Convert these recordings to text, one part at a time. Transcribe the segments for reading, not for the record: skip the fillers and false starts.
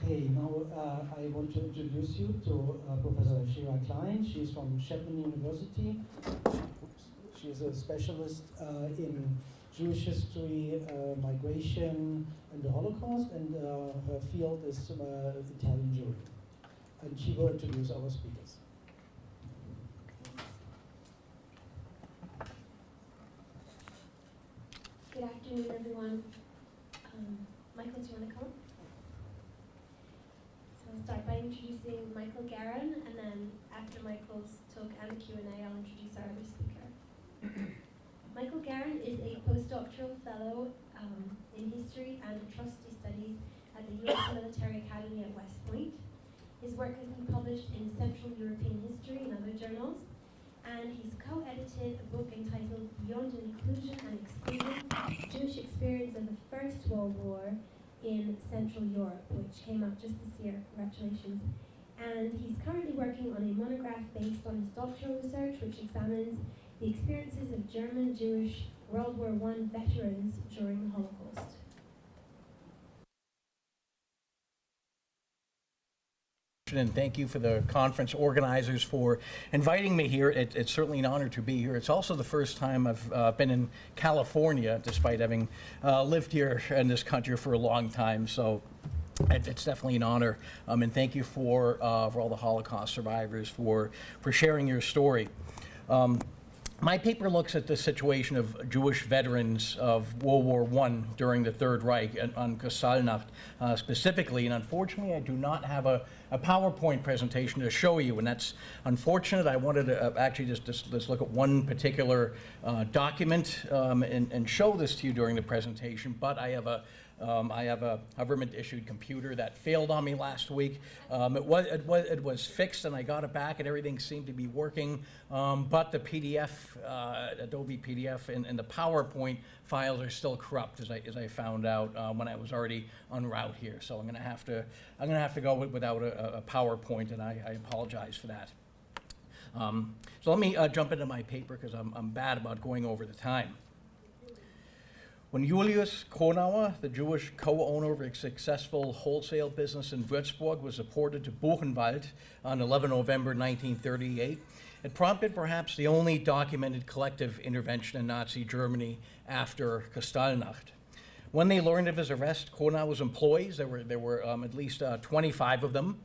Okay, now I want to introduce you to Professor Shira Klein. She's from Chapman University. She is a specialist in Jewish history, migration, and the Holocaust, and her field is Italian Jewry. And she will introduce our speakers. Good afternoon, everyone. Michael, do you want to come? So I'll start by introducing Michael Geheran, and then after Michael's talk and the Q&A, I'll introduce our other speaker. Michael Geheran is a postdoctoral fellow in history and atrocity studies at the U.S. Military Academy at West Point. His work has been published in Central European History and other journals, and he's co-edited a book entitled Beyond Inclusion and Exclusion, Jewish Experience of the First World War in Central Europe, which came out just this year. Congratulations. And he's currently working on a monograph based on his doctoral research, which examines the experiences of German Jewish World War I veterans during the Holocaust. And thank you for the conference organizers for inviting me here. It's certainly an honor to be here. It's also the first time I've been in California, despite having lived here in this country for a long time. So it's definitely an honor. And thank you for all the Holocaust survivors for sharing your story. My paper looks at the situation of Jewish veterans of World War I during the Third Reich and on Kristallnacht specifically, and unfortunately I do not have a PowerPoint presentation to show you, and that's unfortunate. I wanted to actually just look at one particular document and show this to you during the presentation, but I have a government-issued computer that failed on me last week. It was fixed, and I got it back, and everything seemed to be working. But the PDF, Adobe PDF, and the PowerPoint files are still corrupt, as I found out when I was already en route here. So I'm going to have to go without a PowerPoint, and I apologize for that. So let me jump into my paper because I'm bad about going over the time. When Julius, the Jewish co-owner of a successful wholesale business in Würzburg, was deported to Buchenwald on 11 November 1938, it prompted perhaps the only documented collective intervention in Nazi Germany after Kristallnacht. When they learned of his arrest, Konau's employees, there were at least 25 of them,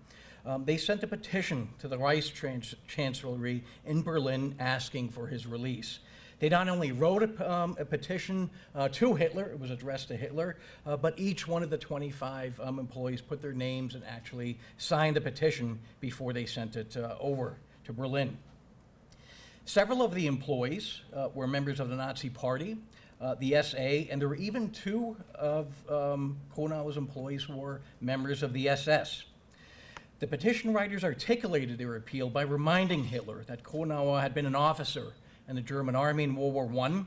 they sent a petition to the Reichschancellery in Berlin asking for his release. They not only wrote a petition to Hitler, it was addressed to Hitler, but each one of the 25 employees put their names and actually signed the petition before they sent it over to Berlin. Several of the employees were members of the Nazi Party, the SA, and there were even two of Konau's employees who were members of the SS. The petition writers articulated their appeal by reminding Hitler that Konau had been an officer in the German army in World War I.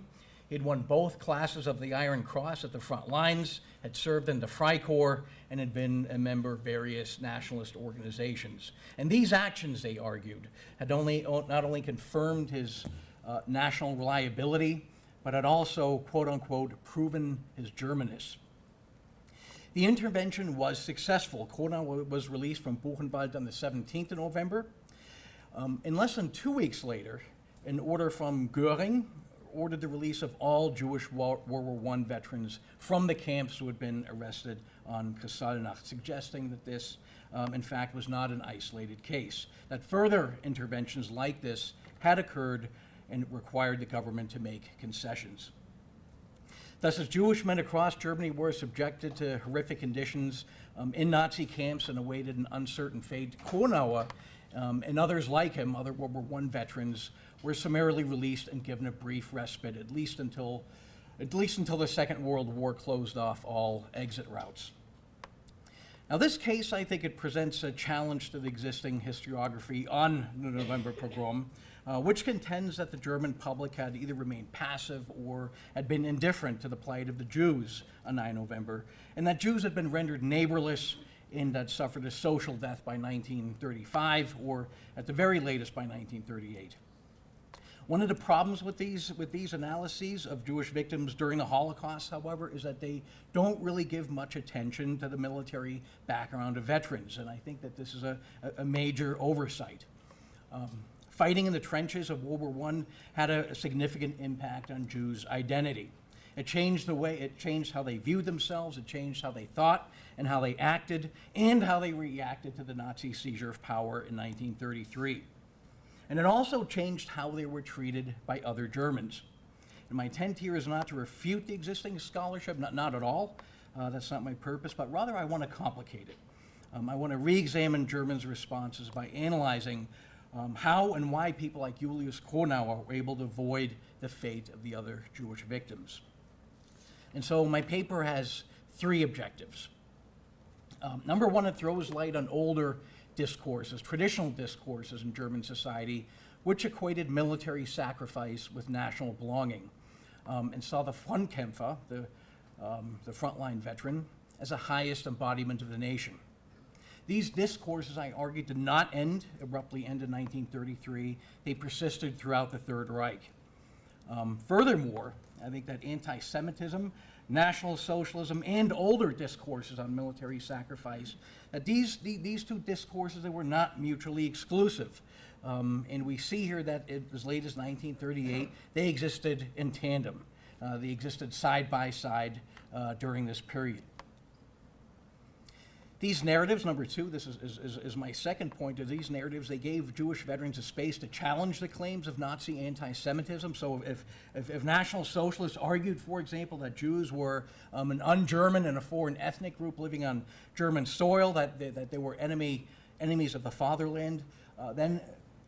He'd won both classes of the Iron Cross at the front lines, had served in the Freikorps, and had been a member of various nationalist organizations. And these actions, they argued, had not only confirmed his national reliability, but had also, quote unquote, proven his Germanness. The intervention was successful. Konau was released from Buchenwald on the 17th of November. In less than 2 weeks later, an order from Göring ordered the release of all Jewish World War I veterans from the camps who had been arrested on Kristallnacht, suggesting that this, in fact, was not an isolated case, that further interventions like this had occurred and required the government to make concessions. Thus, as Jewish men across Germany were subjected to horrific conditions in Nazi camps and awaited an uncertain fate, Konau and others like him, other World War I veterans, were summarily released and given a brief respite, at least until the Second World War closed off all exit routes. Now, this case, I think it presents a challenge to the existing historiography on the November pogrom, which contends that the German public had either remained passive or had been indifferent to the plight of the Jews on 9 November, and that Jews had been rendered neighborless and had suffered a social death by 1935, or at the very latest by 1938. One of the problems with these analyses of Jewish victims during the Holocaust, however, is that they don't really give much attention to the military background of veterans, and I think that this is a major oversight. Fighting in the trenches of World War I had a significant impact on Jews' identity. It changed how they viewed themselves, it changed how they thought and how they acted, and how they reacted to the Nazi seizure of power in 1933. And it also changed how they were treated by other Germans. And my intent here is not to refute the existing scholarship, not at all. That's not my purpose, but rather I want to complicate it. I want to re-examine Germans' responses by analyzing how and why people like Julius were able to avoid the fate of the other Jewish victims. And so my paper has three objectives. Number one, it throws light on older discourses, traditional discourses in German society, which equated military sacrifice with national belonging, and saw the Frontkämpfer, the frontline veteran, as the highest embodiment of the nation. These discourses, I argued, did not abruptly end in 1933. They persisted throughout the Third Reich. Furthermore, I think that anti-Semitism, National Socialism, and older discourses on military sacrifice, that these two discourses, they were not mutually exclusive. And we see here that as late as 1938, they existed in tandem. They existed side by side during this period. These narratives, number two, this is my second point, of these narratives, they gave Jewish veterans a space to challenge the claims of Nazi anti-Semitism. So if National Socialists argued, for example, that Jews were an un-German and a foreign ethnic group living on German soil, that they were enemies of the fatherland, then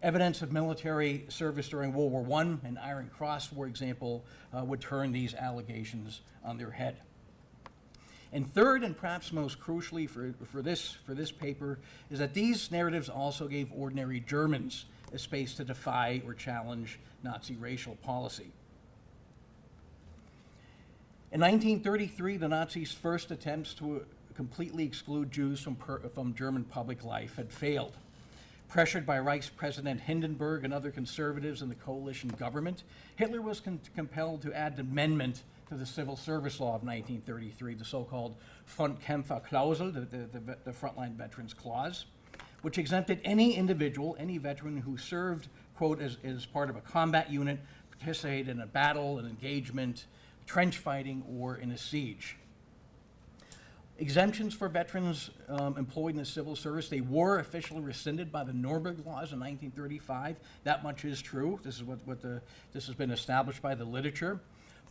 evidence of military service during World War I and Iron Cross, for example, would turn these allegations on their head. And third, and perhaps most crucially for this paper, is that these narratives also gave ordinary Germans a space to defy or challenge Nazi racial policy. In 1933, the Nazis' first attempts to completely exclude Jews from German public life had failed. Pressured by Reich's President Hindenburg and other conservatives in the coalition government, Hitler was compelled to add an amendment to the Civil Service Law of 1933, the so-called Frontkämpferklausel, the Frontline Veterans Clause, which exempted any individual, any veteran who served, quote, as part of a combat unit, participated in a battle, an engagement, trench fighting, or in a siege. Exemptions for veterans employed in the civil service, they were officially rescinded by the Nuremberg laws in 1935. That much is true. This is this has been established by the literature.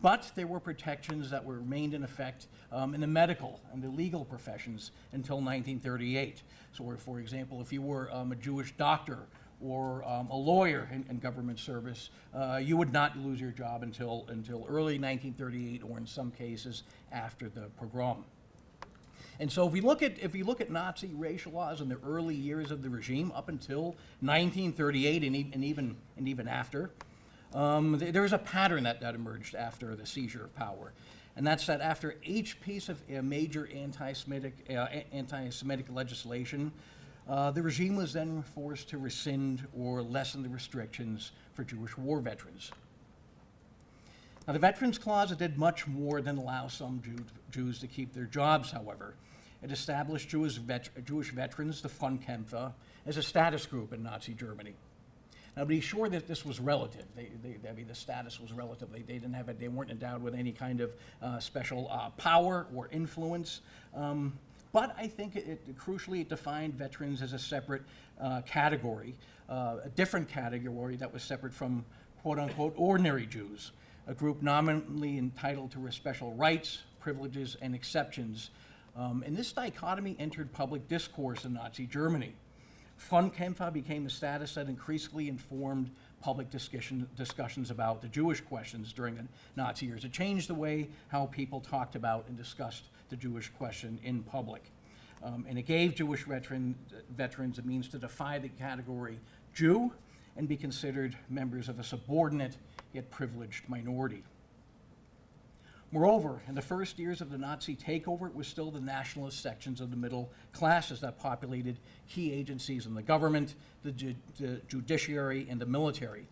But there were protections that remained in effect in the medical and the legal professions until 1938. So, for example, if you were a Jewish doctor or a lawyer in government service, you would not lose your job until early 1938, or in some cases after the pogrom. And so if we look at Nazi racial laws in the early years of the regime up until 1938 and even after, there was a pattern that emerged after the seizure of power, and that's that after each piece of major anti-Semitic legislation, the regime was then forced to rescind or lessen the restrictions for Jewish war veterans. Now, the Veterans Clause did much more than allow some Jews to keep their jobs, however. It established Jewish veterans, the Frontkämpfer, as a status group in Nazi Germany. Now, be sure that this was relative. The status was relative. They weren't endowed with any kind of special power or influence. But I think crucially it defined veterans as a separate category, a different category that was separate from quote-unquote ordinary Jews, a group nominally entitled to special rights, privileges, and exceptions. And this dichotomy entered public discourse in Nazi Germany. Frontkämpfer became a status that increasingly informed public discussions about the Jewish questions during the Nazi years. It changed the way how people talked about and discussed the Jewish question in public. And it gave Jewish veterans a means to defy the category Jew and be considered members of a subordinate yet privileged minority. Moreover, in the first years of the Nazi takeover, it was still the nationalist sections of the middle classes that populated key agencies in the government, the judiciary, and the military.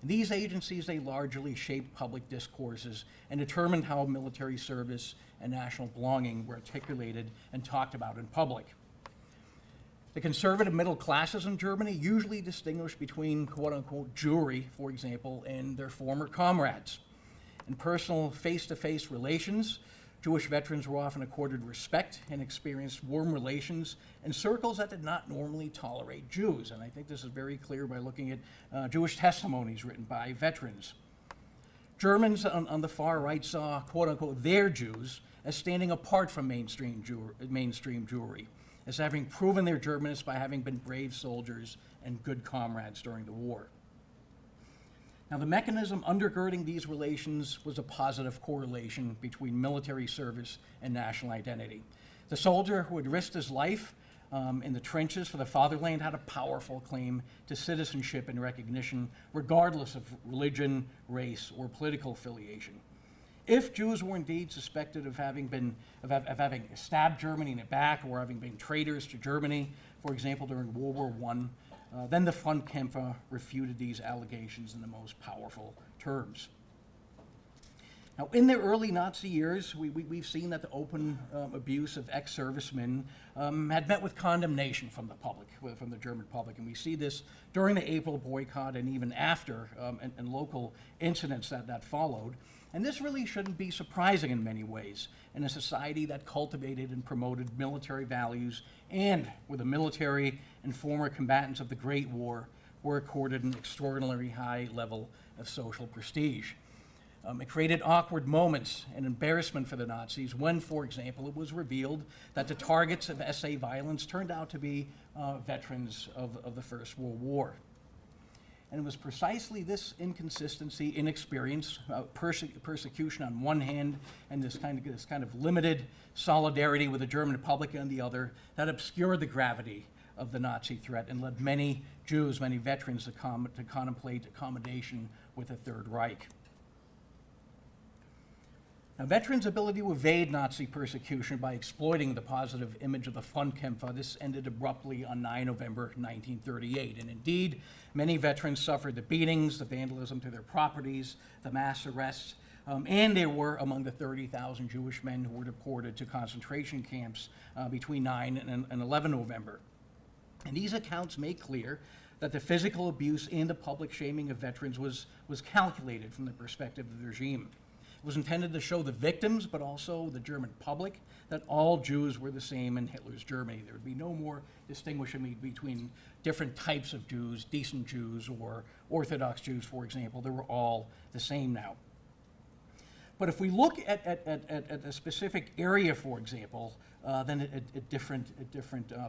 These agencies, they largely shaped public discourses and determined how military service and national belonging were articulated and talked about in public. The conservative middle classes in Germany usually distinguished between quote-unquote Jewry, for example, and their former comrades. In personal face-to-face relations, Jewish veterans were often accorded respect and experienced warm relations in circles that did not normally tolerate Jews. And I think this is very clear by looking at Jewish testimonies written by veterans. Germans on the far right saw, quote unquote, their Jews as standing apart from mainstream Jewry, as having proven their Germanness by having been brave soldiers and good comrades during the war. Now, the mechanism undergirding these relations was a positive correlation between military service and national identity. The soldier who had risked his life in the trenches for the fatherland had a powerful claim to citizenship and recognition, regardless of religion, race, or political affiliation. If Jews were indeed suspected of having stabbed Germany in the back or having been traitors to Germany, for example, during World War I, then the Frontkämpfer refuted these allegations in the most powerful terms. Now, in the early Nazi years, we've seen that the open abuse of ex-servicemen had met with condemnation from the public, from the German public, and we see this during the April boycott and even after, and local incidents that followed. And this really shouldn't be surprising in many ways in a society that cultivated and promoted military values and where the military and former combatants of the Great War were accorded an extraordinarily high level of social prestige. It created awkward moments and embarrassment for the Nazis when, for example, it was revealed that the targets of SA violence turned out to be veterans of the First World War. And it was precisely this inconsistency, inexperience, persecution on one hand, and this kind of limited solidarity with the German public on the other, that obscured the gravity of the Nazi threat and led many Jews, many veterans to contemplate accommodation with the Third Reich. Now, veterans' ability to evade Nazi persecution by exploiting the positive image of the Frontkämpfer, this ended abruptly on 9 November 1938. And indeed, many veterans suffered the beatings, the vandalism to their properties, the mass arrests, and they were among the 30,000 Jewish men who were deported to concentration camps between 9 and 11 November. And these accounts make clear that the physical abuse and the public shaming of veterans was calculated from the perspective of the regime. It was intended to show the victims, but also the German public, that all Jews were the same in Hitler's Germany. There would be no more distinguishing between different types of Jews, decent Jews or Orthodox Jews, for example. They were all the same now. But if we look at a specific area, for example, then a different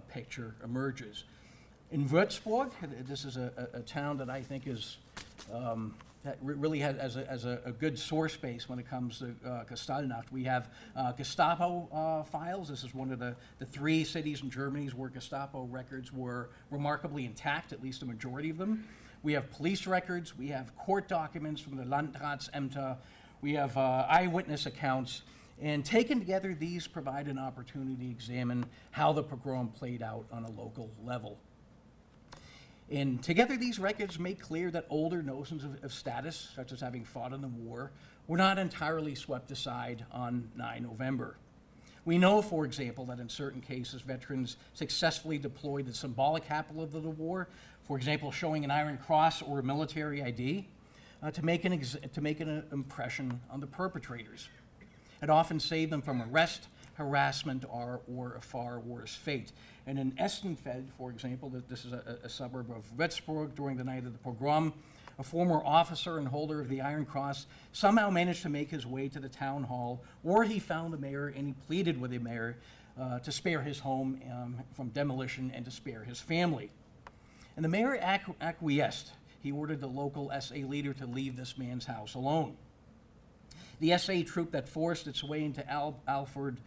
picture emerges. In Würzburg, this is a town that I think is that really has a good source base when it comes to Kristallnacht. We have Gestapo files. This is one of the three cities in Germany where Gestapo records were remarkably intact, at least a majority of them. We have police records. We have court documents from the Landratsämter. We have eyewitness accounts. And taken together, these provide an opportunity to examine how the pogrom played out on a local level. And together, these records make clear that older notions of status, such as having fought in the war, were not entirely swept aside on 9 November. We know, for example, that in certain cases, veterans successfully deployed the symbolic capital of the war, for example, showing an Iron Cross or a military ID, to make an impression on the perpetrators. It often saved them from arrest, harassment, or a far worse fate. And in Estenfeld, for example, this is a suburb of Würzburg during the night of the pogrom, a former officer and holder of the Iron Cross somehow managed to make his way to the town hall, where he found the mayor and he pleaded with the mayor to spare his home from demolition and to spare his family. And the mayor acquiesced. He ordered the local SA leader to leave this man's house alone. The SA troop that forced its way into Albert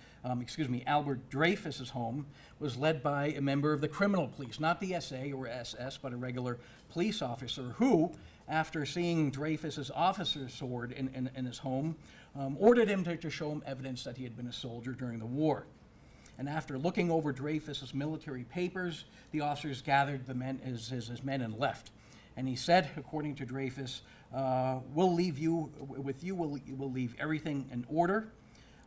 Dreyfus's home was led by a member of the criminal police, not the SA or SS, but a regular police officer who, after seeing Dreyfus's officer's sword in his home, ordered him to show him evidence that he had been a soldier during the war. And after looking over Dreyfus's military papers, the officers gathered his men and left. And he said, according to Dreyfus, we'll leave we'll leave everything in order.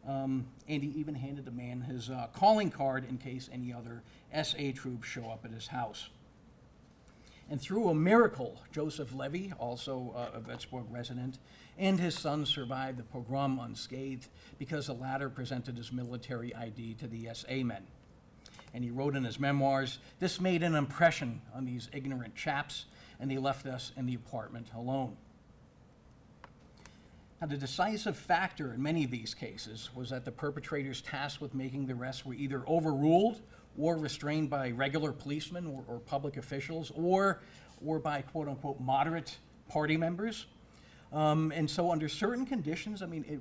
And he even handed the man his calling card in case any other SA troops show up at his house. And through a miracle, Joseph Levy, also a Würzburg resident, and his son survived the pogrom unscathed because the latter presented his military ID to the SA men. And he wrote in his memoirs, "This made an impression on these ignorant chaps, and they left us in the apartment alone." Now, the decisive factor in many of these cases was that the perpetrators tasked with making the arrests were either overruled or restrained by regular policemen or public officials or by quote-unquote moderate party members. And so under certain conditions, I mean,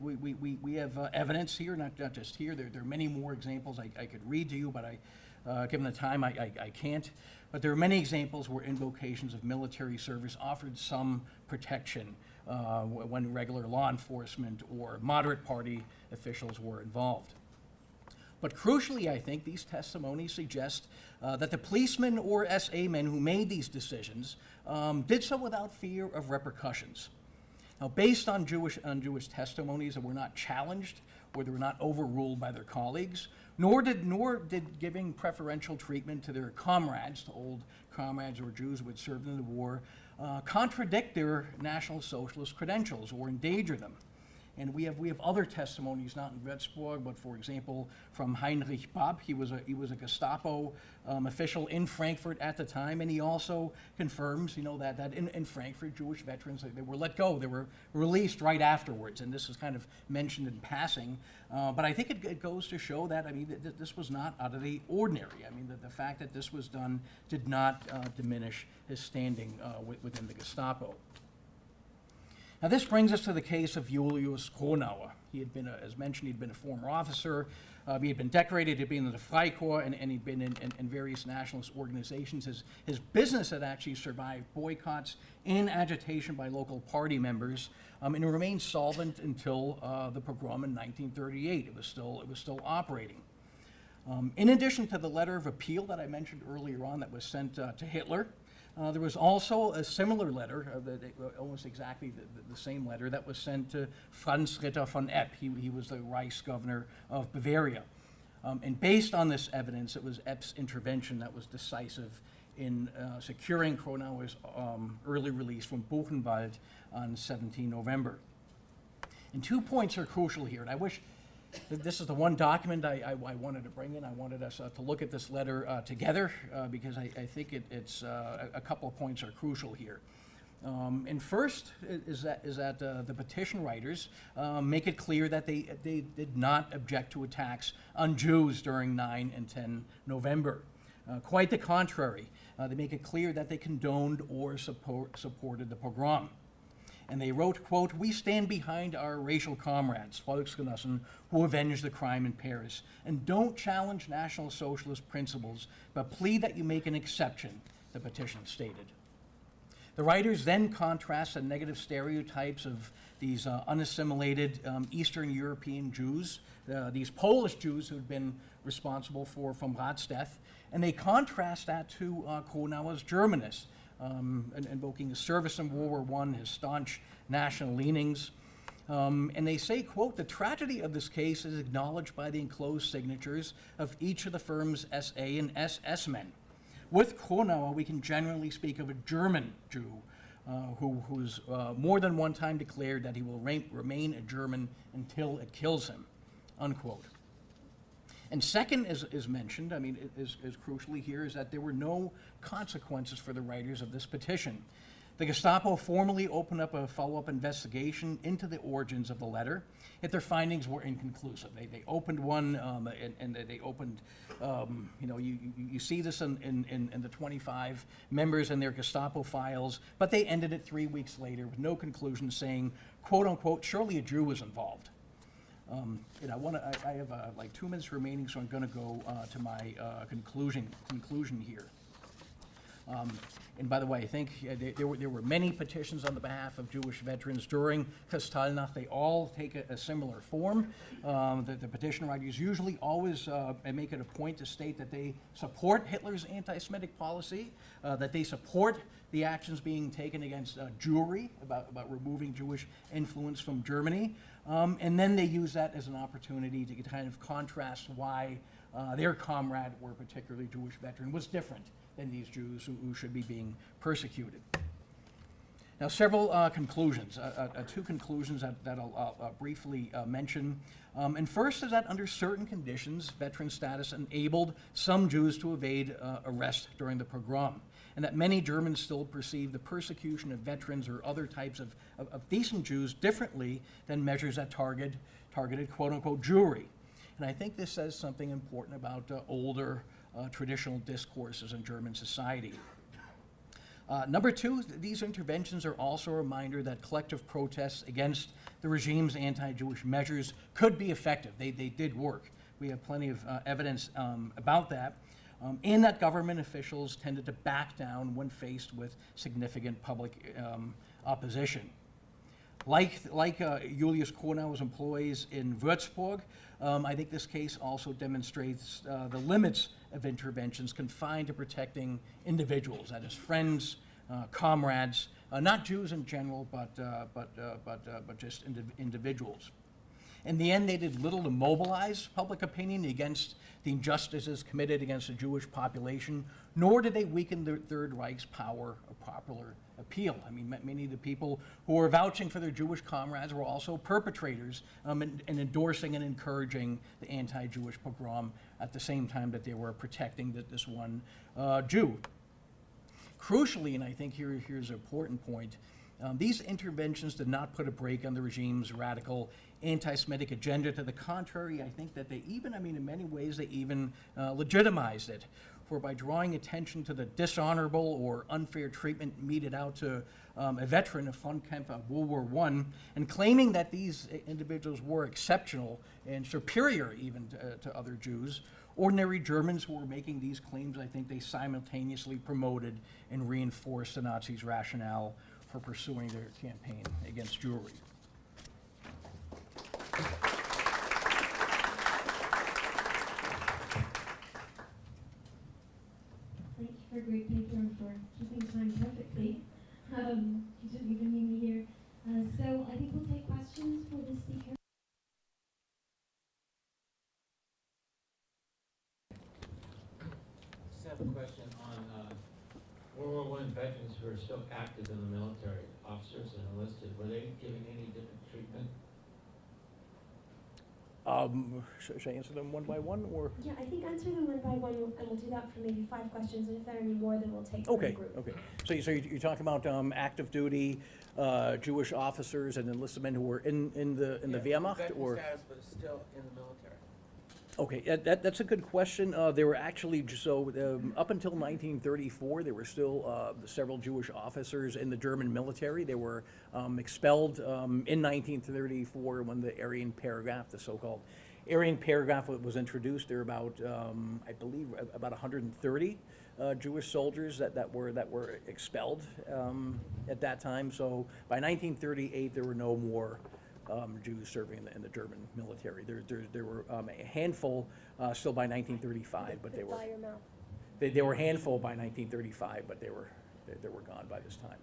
we have evidence here, not just here, there are many more examples I could read to you, but given the time, I can't. But there are many examples where invocations of military service offered some protection when regular law enforcement or moderate party officials were involved. But crucially, I think these testimonies suggest that the policemen or SA men who made these decisions did so without fear of repercussions. Now, based on Jewish testimonies that were not challenged or they were not overruled by their colleagues, nor did giving preferential treatment to their comrades, to old comrades or Jews who had served in the war, contradict their National Socialist credentials or endanger them. And we have other testimonies, not in Würzburg, but for example, from Heinrich Babb. He was a Gestapo official in Frankfurt at the time, and he also confirms, that in Frankfurt, Jewish veterans, they were let go. They were released right afterwards, and this is kind of mentioned in passing. But I think it goes to show that, this was not out of the ordinary. The fact that this was done did not diminish his standing within the Gestapo. Now, this brings us to the case of Julius Kronauer. He had been, as mentioned, he'd been a former officer. He had been decorated, he'd been in the Freikorps, and he'd been in various nationalist organizations. His business had actually survived boycotts and agitation by local party members, and it remained solvent until the pogrom in 1938. It was still operating. In addition to the letter of appeal that I mentioned earlier on that was sent to Hitler, there was also a similar letter, almost exactly the same letter, that was sent to Franz Ritter von Epp. He was the Reichsgovernor of Bavaria. And based on this evidence, it was Epp's intervention that was decisive in securing Kronauer's early release from Buchenwald on 17 November. And 2 points are crucial here, and I wish this is the one document I wanted to bring in. I wanted us to look at this letter together because I think it's a couple of points are crucial here. And first is that the petition writers make it clear that they did not object to attacks on Jews during 9 and 10 November. Quite the contrary. They make it clear that they condoned or supported the pogrom. And they wrote, quote, "We stand behind our racial comrades, Volksgenossen, who avenged the crime in Paris, and don't challenge National Socialist principles, but plead that you make an exception," the petition stated. The writers then contrast the negative stereotypes of these unassimilated Eastern European Jews, these Polish Jews who had been responsible for von Rad's death, and they contrast that to Kronauer's Germanists, invoking his service in World War I, his staunch national leanings. And they say, quote, "The tragedy of this case is acknowledged by the enclosed signatures of each of the firm's SA and SS men. With Kronauer, we can generally speak of a German Jew who's more than one time declared that he will remain a German until it kills him," unquote. And second, is mentioned, is crucially here, is that there were no consequences for the writers of this petition. The Gestapo formally opened up a follow-up investigation into the origins of the letter, yet their findings were inconclusive. They opened one, and they opened, you see this in the 25 members and their Gestapo files, but they ended it 3 weeks later with no conclusion, saying, quote unquote, "Surely a Jew was involved." I have like 2 minutes remaining, so I'm going to go to my conclusion here. And by the way, I think there were many petitions on the behalf of Jewish veterans during Kristallnacht. They all take a similar form. The petition writers usually always make it a point to state that they support Hitler's anti-Semitic policy, that they support the actions being taken against Jewry, about removing Jewish influence from Germany. And then they use that as an opportunity to kind of contrast why their comrade, or particularly Jewish veteran, was different than these Jews who should be being persecuted. Now, several conclusions, two conclusions that I'll briefly mention. And first is that under certain conditions, veteran status enabled some Jews to evade arrest during the pogrom, and that many Germans still perceive the persecution of veterans or other types of decent Jews differently than measures that targeted quote-unquote Jewry. And I think this says something important about older traditional discourses in German society. Number two, these interventions are also a reminder that collective protests against the regime's anti-Jewish measures could be effective. They did work. We have plenty of evidence about that. And that government officials tended to back down when faced with significant public opposition. Like Julius Kornau's employees in Würzburg, I think this case also demonstrates the limits of interventions confined to protecting individuals, that is, friends, comrades, not Jews in general, but just individuals. In the end, they did little to mobilize public opinion against the injustices committed against the Jewish population, nor did they weaken the Third Reich's power of popular appeal. I mean, many of the people who were vouching for their Jewish comrades were also perpetrators and endorsing and encouraging the anti-Jewish pogrom at the same time that they were protecting this one Jew. Crucially, and I think here's an important point, these interventions did not put a brake on the regime's radical anti-Semitic agenda. To the contrary, I think that they even, in many ways, they even legitimized it. For by drawing attention to the dishonorable or unfair treatment meted out to a veteran of Frontkampf of World War I, and claiming that these individuals were exceptional and superior even to other Jews, ordinary Germans who were making these claims, I think they simultaneously promoted and reinforced the Nazis' rationale for pursuing their campaign against Jewry. Thank you for a great paper and for keeping time perfectly. You didn't even need me here. So I think we'll take questions for the speaker. I have a question on World War I veterans who are still active in the military, officers and enlisted. Were they given any different treatment? Should I answer them one by one, or? Yeah, I think answer them one by one, and we'll do that for maybe 5 questions, and if there are any more, then we'll take them in a group. Okay. So you're talking about active duty Jewish officers and enlisted men who were in the Wehrmacht, or? Status, but still in the military. Okay, that's a good question. There were actually, up until 1934, there were still several Jewish officers in the German military. They were expelled in 1934 when the Aryan paragraph, the so-called Aryan paragraph, was introduced. There were about, I believe, about 130 Jewish soldiers that were expelled at that time. So by 1938, there were no more Jews serving in the German military. There were a handful still by 1935, but they were a handful by 1935, but they were gone by this time.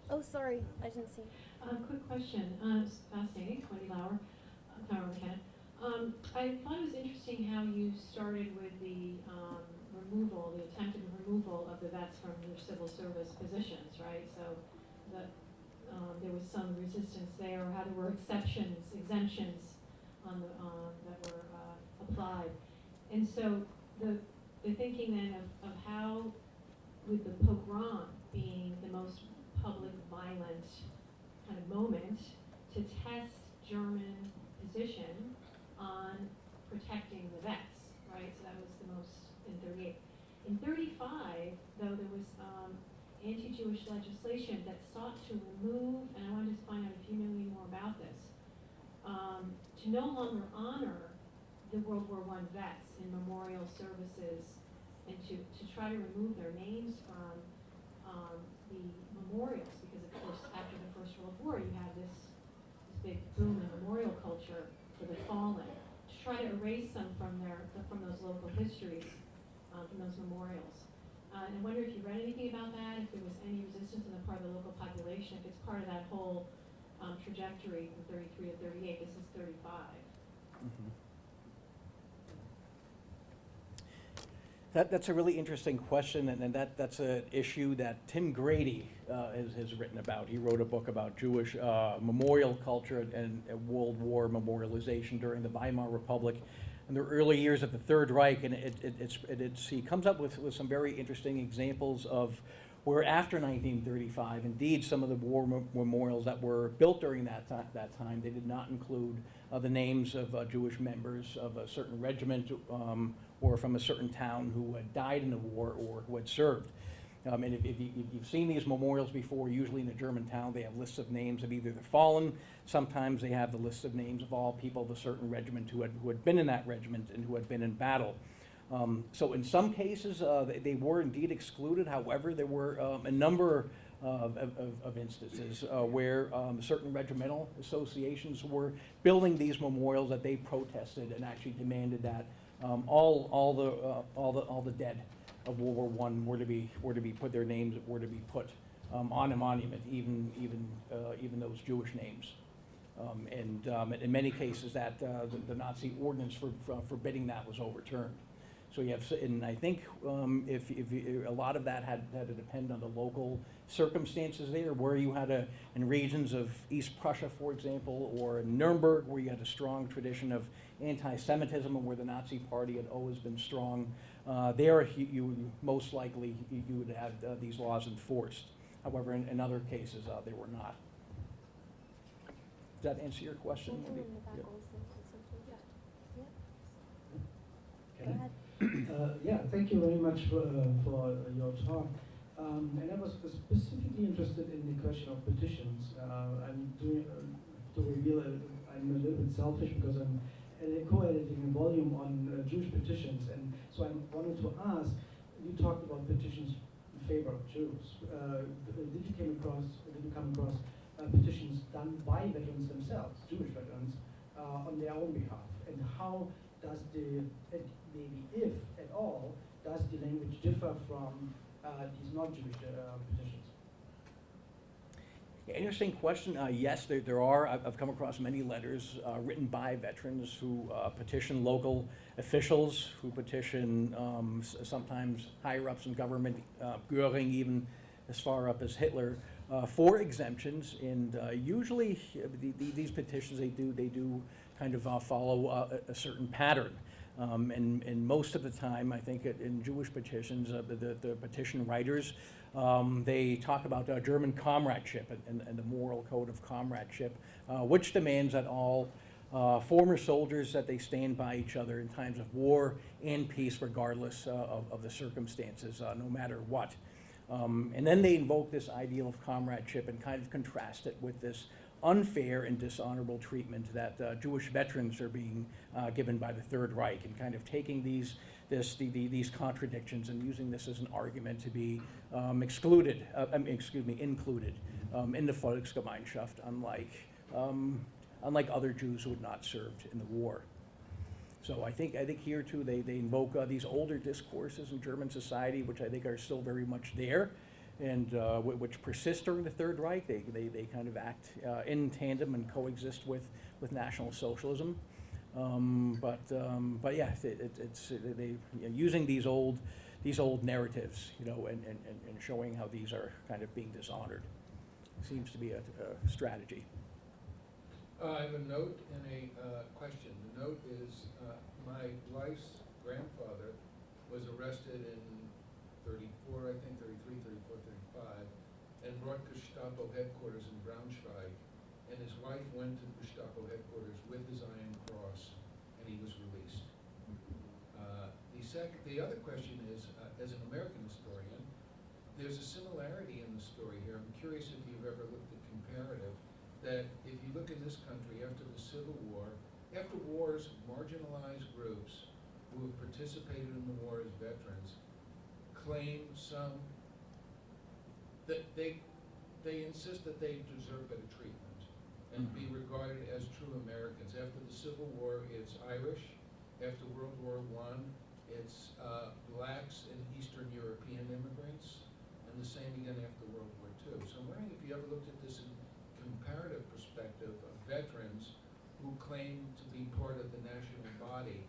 Oh, sorry, I didn't see. Quick question. It's fascinating. Wendy Lauer, Tower McKenna. I thought it was interesting how you started with the attempted removal of the vets from their civil service positions, right? So there was some resistance there, or how there were exemptions on that were applied. And so the thinking then of how, with the pogrom being the most public violent kind of moment, to test German position on protecting the vets, right? So that was the most in 38. In 35, though, there was anti-Jewish legislation that sought to remove, and I wanted to find out if you knew any more about this, to no longer honor the World War I vets in memorial services, and to try to remove their names from the memorials, because of course after the First World War you have this big boom in memorial culture for the fallen, to try to erase them from those local histories, from those memorials. And I wonder if you read anything about that, if there was any resistance on the part of the local population, if it's part of that whole trajectory from 33 to 38. This is 35. Mm-hmm. That's a really interesting question, and that's an issue that Tim Grady has written about. He wrote a book about Jewish memorial culture and World War memorialization during the Weimar Republic in the early years of the Third Reich, and he comes up with some very interesting examples of where after 1935, indeed, some of the war memorials that were built during that time, they did not include the names of Jewish members of a certain regiment or from a certain town who had died in the war or who had served. And if you've seen these memorials before, usually in a German town, they have lists of names of either the fallen. Sometimes they have the list of names of all people of a certain regiment who had been in that regiment and who had been in battle. So in some cases, they were indeed excluded. However, there were a number of instances where certain regimental associations were building these memorials that they protested and actually demanded that all the dead of World War I were to be put, their names were to be put on a monument, even those Jewish names. And in many cases, that the Nazi ordinance for forbidding that was overturned. So you have, and I think if a lot of that had to depend on the local circumstances there, where you had in regions of East Prussia, for example, or in Nuremberg, where you had a strong tradition of anti-Semitism and where the Nazi Party had always been strong. There, you most likely you would have these laws enforced. However, in other cases, they were not. Does that answer your question? Go Okay. ahead. Yeah, thank you very much for your talk. And I was specifically interested in the question of petitions. I'm doing, to reveal, I'm a little bit selfish because I'm co-editing a volume on Jewish petitions, and so I wanted to ask, you talked about petitions in favor of Jews. Did you come across petitions done by veterans themselves, Jewish veterans, on their own behalf? And how does maybe if at all, does the language differ from these non-Jewish petitions? Yeah, interesting question. Yes, there are. I've come across many letters written by veterans who petition local officials, who petition sometimes higher ups in government, Goering even as far up as Hitler, for exemptions. And usually these petitions, they do kind of follow a certain pattern. And most of the time, I think in Jewish petitions, the petition writers, they talk about German comradeship and the moral code of comradeship, which demands that all former soldiers, that they stand by each other in times of war and peace, regardless of the circumstances, no matter what. And then they invoke this ideal of comradeship and kind of contrast it with this unfair and dishonorable treatment that Jewish veterans are being given by the Third Reich, and kind of taking these contradictions and using this as an argument to be included in the Volksgemeinschaft, unlike other Jews who had not served in the war. So I think here too they invoke these older discourses in German society, which I think are still very much there, and which persist during the Third Reich. They kind of act in tandem and coexist with National Socialism. But yeah, using these old narratives, and showing how these are kind of being dishonored, seems to be a strategy. I have a note and a question. The note is, my wife's grandfather was arrested in 34, I think, 33, 34, 35, and brought to Gestapo headquarters in Braunschweig, and his wife went to the Gestapo headquarters with his Iron Cross, and he was released. The other question is, as an American historian, there's a similarity in the story here. I'm curious if you've ever looked at comparative, that if you look in this country after the Civil War, after wars, marginalized groups who have participated in the war as veterans claim that they insist that they deserve better treatment and be regarded as true Americans. After the Civil War, it's Irish. After World War I, it's blacks and Eastern European immigrants, and the same again after World War II. So I'm wondering if you ever looked at this in comparative perspective of veterans who claim to be part of the national body,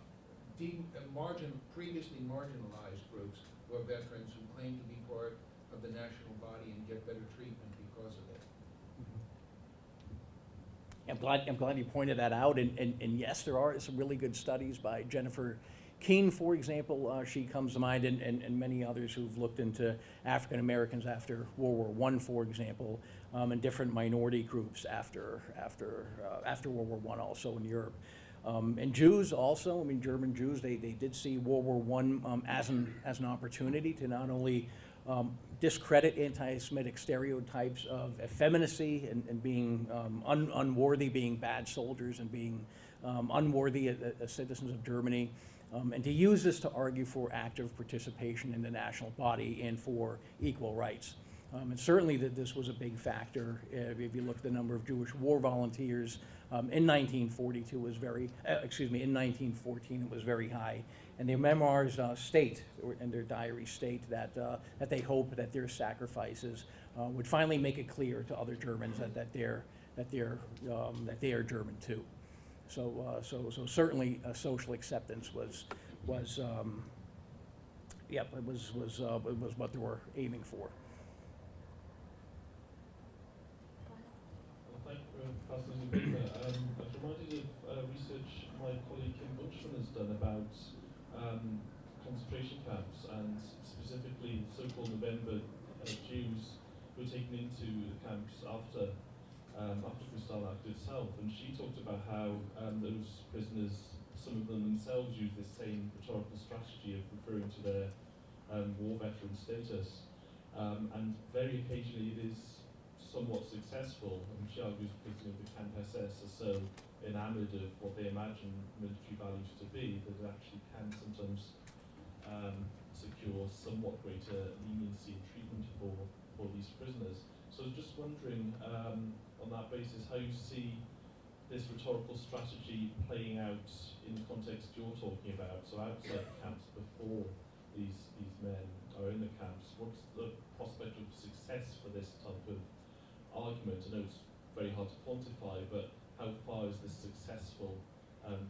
previously marginalized groups who are veterans who claim to be part of the national body and get better treatment because of it. I'm glad you pointed that out, and yes, there are some really good studies by Jennifer Keene, for example. She comes to mind, and many others who've looked into African Americans after World War I, for example, and different minority groups after World War I, also in Europe. And Jews also, I mean, German Jews, they did see World War I as an opportunity to not only discredit anti-Semitic stereotypes of effeminacy and being unworthy, being bad soldiers, and being unworthy as citizens of Germany, and to use this to argue for active participation in the national body and for equal rights. And certainly that this was a big factor. If you look at the number of Jewish war volunteers in 1942 was in 1914 it was very high. And their memoirs state, and their diaries state, that they hope that their sacrifices would finally make it clear to other Germans that they are German too. So certainly social acceptance was what they were aiming for. Thank you for a fascinating paper. I was reminded of research my colleague Kim Bunchman has done about concentration camps, and specifically so-called November Jews who were taken into the camps after Kristallnacht itself. And she talked about how those prisoners, some of them themselves, use this same rhetorical strategy of referring to their war veteran status. And very occasionally it is somewhat successful. And she argues because the camp SS are so enamored of what they imagine military values to be that it actually can sometimes secure somewhat greater leniency and treatment for these prisoners. So I was just wondering, on that basis, how you see this rhetorical strategy playing out in the context you're talking about, so outside the camps before these men are in the camps. What's the prospect of success for this type of argument? I know it's very hard to quantify, but how far is this successful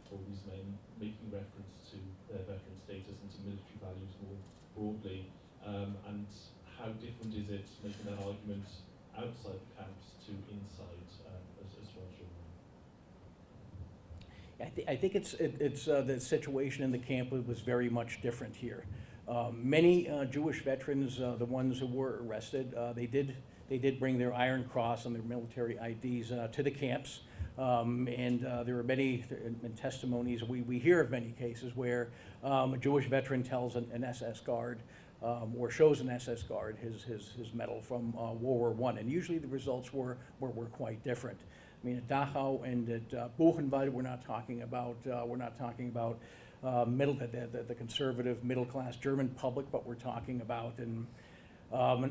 for these men, making reference to their veteran status and to military values more broadly? And how different is it making that argument outside the camps to inside as well, Shira? I think it's the situation in the camp was very much different here. Many Jewish veterans, the ones who were arrested, they did bring their Iron Cross and their military IDs to the camps. And there are many testimonies, we hear of many cases where a Jewish veteran tells an SS guard or shows an SS guard his medal from World War I, and usually the results were quite different. I mean, at Dachau and at Buchenwald, we're not talking about the conservative middle-class German public, but we're talking about an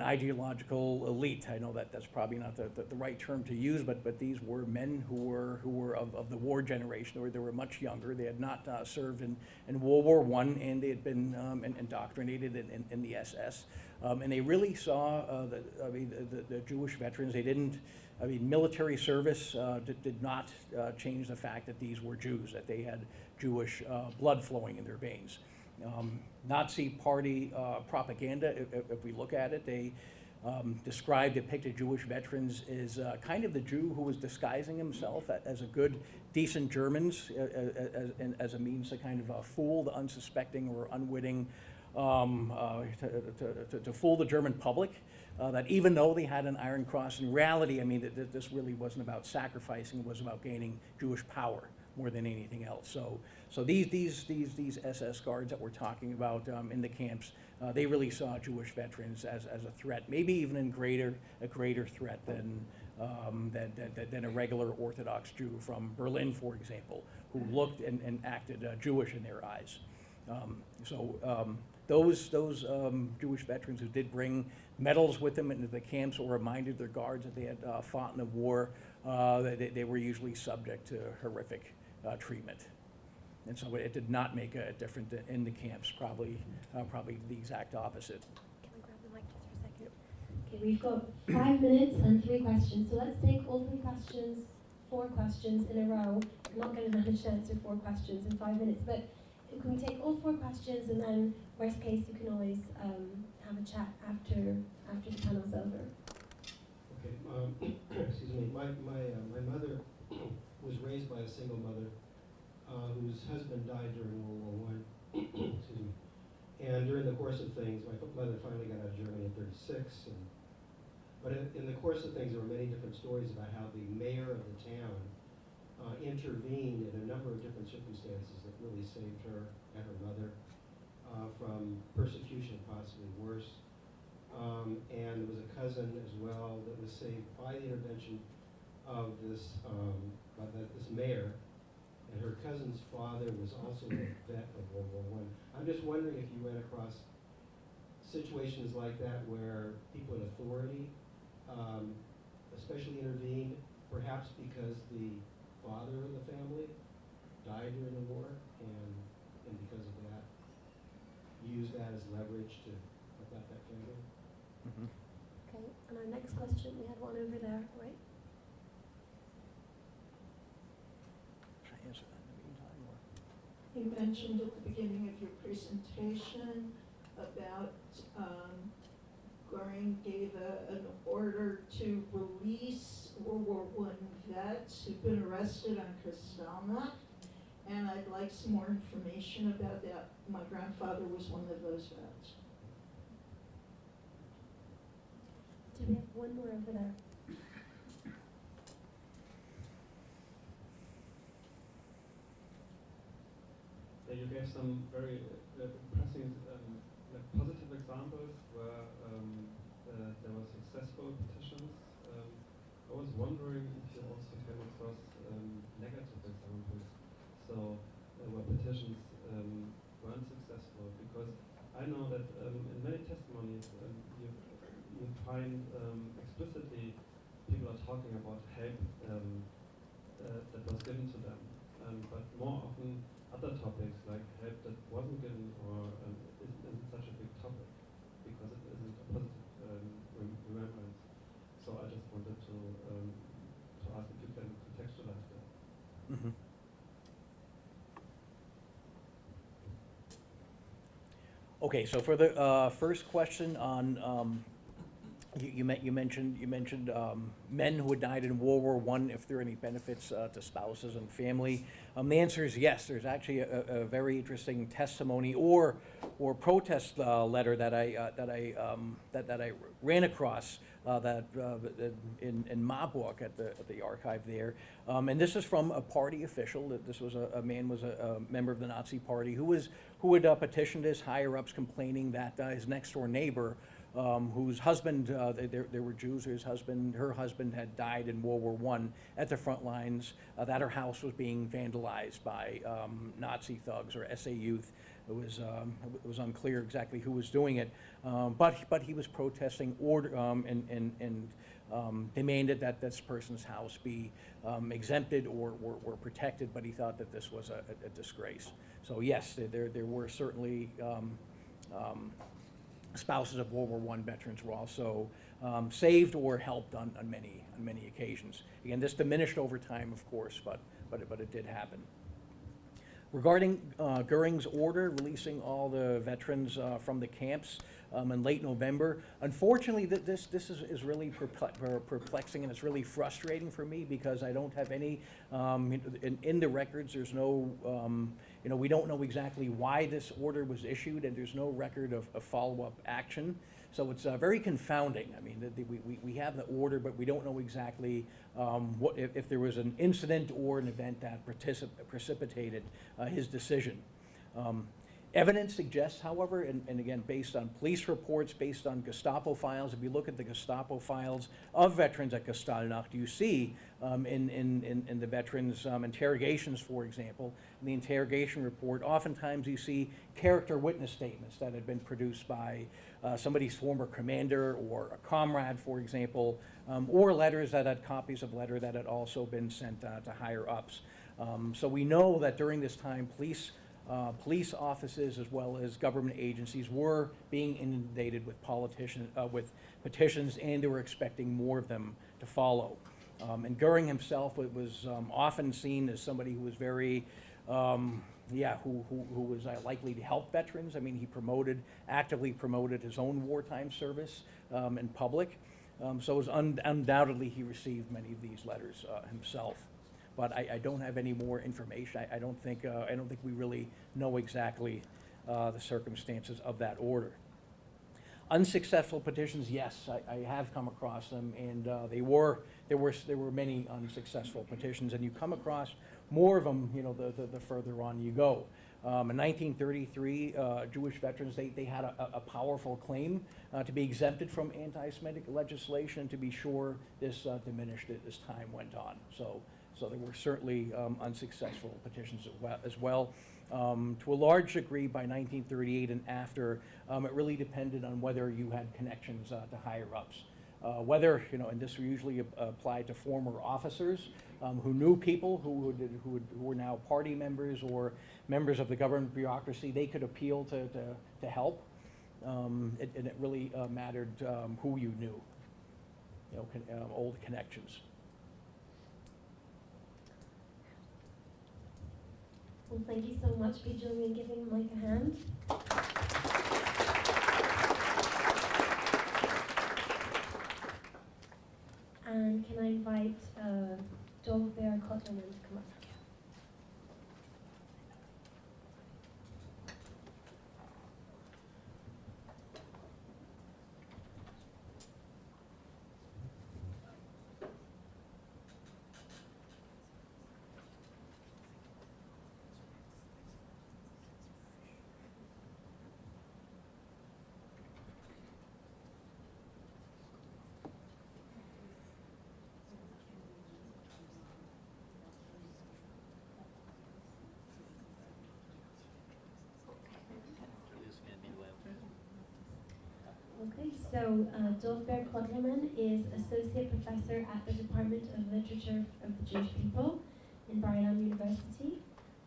ideological elite. I know that's probably not the right term to use, but these were men who were of the war generation, or they were much younger. They had not served in World War I, and they had been indoctrinated in the SS. And they really saw the Jewish veterans. They didn't. I mean, military service did not change the fact that these were Jews, that they had Jewish blood flowing in their veins. Nazi party propaganda, if we look at it, they depicted Jewish veterans as kind of the Jew who was disguising himself as a good, decent Germans, as a means to kind of fool the unsuspecting or unwitting, to fool the German public. That even though they had an Iron Cross, in reality, I mean, that this really wasn't about sacrificing; it was about gaining Jewish power more than anything else. So these SS guards that we're talking about in the camps, they really saw Jewish veterans as a threat, maybe even a greater threat than a regular Orthodox Jew from Berlin, for example, who looked and acted Jewish in their eyes. Those Jewish veterans who did bring medals with them into the camps or reminded their guards that they had fought in the war, they were usually subject to horrific treatment. And so it did not make a difference in the camps, probably the exact opposite. Can I grab the mic just for a second? Okay, we've got 5 minutes and 3 questions. So let's take all 3 questions, 4 questions in a row. I'm not going to manage to answer 4 questions in 5 minutes, but can we take all 4 questions, and then worst case you can always have a chat after the panel's over. Okay, excuse me. My mother was raised by a single mother whose husband died during World War I. Excuse me. And during the course of things, my mother finally got out of Germany in '36. But in the course of things, there were many different stories about how the mayor of the town intervened in a number of different circumstances that really saved her and her mother from persecution, possibly worse. And there was a cousin as well that was saved by the intervention of this mayor. And her cousin's father was also a vet of World War I. I'm just wondering if you ran across situations like that where people in authority especially intervened, perhaps because the father of the family died during the war, and because of that, use that as leverage to help out that family. Mm-hmm. Okay, and our next question, we had one over there, right? Should I answer that in the meantime, or? You mentioned at the beginning of your presentation about Goring gave an order to release World War I vets who'd been arrested on Kristallnacht, and I'd like some more information about that. My grandfather was one of those vets. Do we have one more over there? Yeah, you gave some very impressive positive examples where there were successful petitions. I was wondering if you also came across negative examples, so where petitions weren't successful, because I know that in many testimonies you find explicitly people are talking about help that was given to them, but more often other topics like help that wasn't given or isn't such a big topic because it isn't a positive remembrance. So I just wanted to ask if you can contextualize that. Mm-hmm. Okay, so for the first question on you mentioned men who had died in World War I, if there are any benefits to spouses and family. The answer is yes. There's actually a very interesting testimony or protest letter that I ran across in my book at the archive there, and this is from a party official. This was a man was a member of the Nazi Party who had petitioned his higher ups, complaining that his next door neighbor, whose husband, there were Jews, her husband had died in World War I at the front lines, that her house was being vandalized by Nazi thugs or SA youth. It was unclear exactly who was doing it, but he was protesting and demanded that this person's house be exempted or protected, but he thought that this was a disgrace. So yes, there were certainly spouses of World War I veterans were also saved or helped on many occasions. Again, this diminished over time, of course, but it did happen. Regarding Goering's order releasing all the veterans from the camps in late November, unfortunately, this is really perplexing, and it's really frustrating for me because I don't have any in the records. There's no we don't know exactly why this order was issued, and there's no record of follow-up action. So it's very confounding. I mean, we have the order, but we don't know exactly if there was an incident or an event that precipitated his decision. Evidence suggests, however, and again, based on police reports, based on Gestapo files, if you look at the Gestapo files of veterans at Kristallnacht, you see in the veterans' interrogations, for example, in the interrogation report, oftentimes you see character witness statements that had been produced by somebody's former commander or a comrade, for example, or letters that had copies of letter that had also been sent to higher ups. So we know that during this time, police offices as well as government agencies were being inundated with with petitions, and they were expecting more of them to follow. And Goering himself was often seen as somebody who was very, who was likely to help veterans. I mean, he actively promoted his own wartime service in public. So it was undoubtedly he received many of these letters himself. But I don't have any more information. I don't think we really know exactly the circumstances of that order. Unsuccessful petitions, yes, I have come across them, and there were many unsuccessful petitions, and you come across more of them, the further on you go. In 1933, Jewish veterans, they had a powerful claim to be exempted from anti-Semitic legislation, and to be sure this diminished as time went on. So there were certainly unsuccessful petitions as well. To a large degree, by 1938 and after, it really depended on whether you had connections to higher ups. Whether, and this usually applied to former officers who knew people who were now party members or members of the government bureaucracy, they could appeal to help. And it really mattered who you knew, old connections. Well, thank you so much for joining me and giving Mike a hand. And can I invite Dovbear Kotlerman to come up? Okay, so Dovbear Kotlerman is Associate Professor at the Department of Literature of the Jewish People in Bar-Ilan University,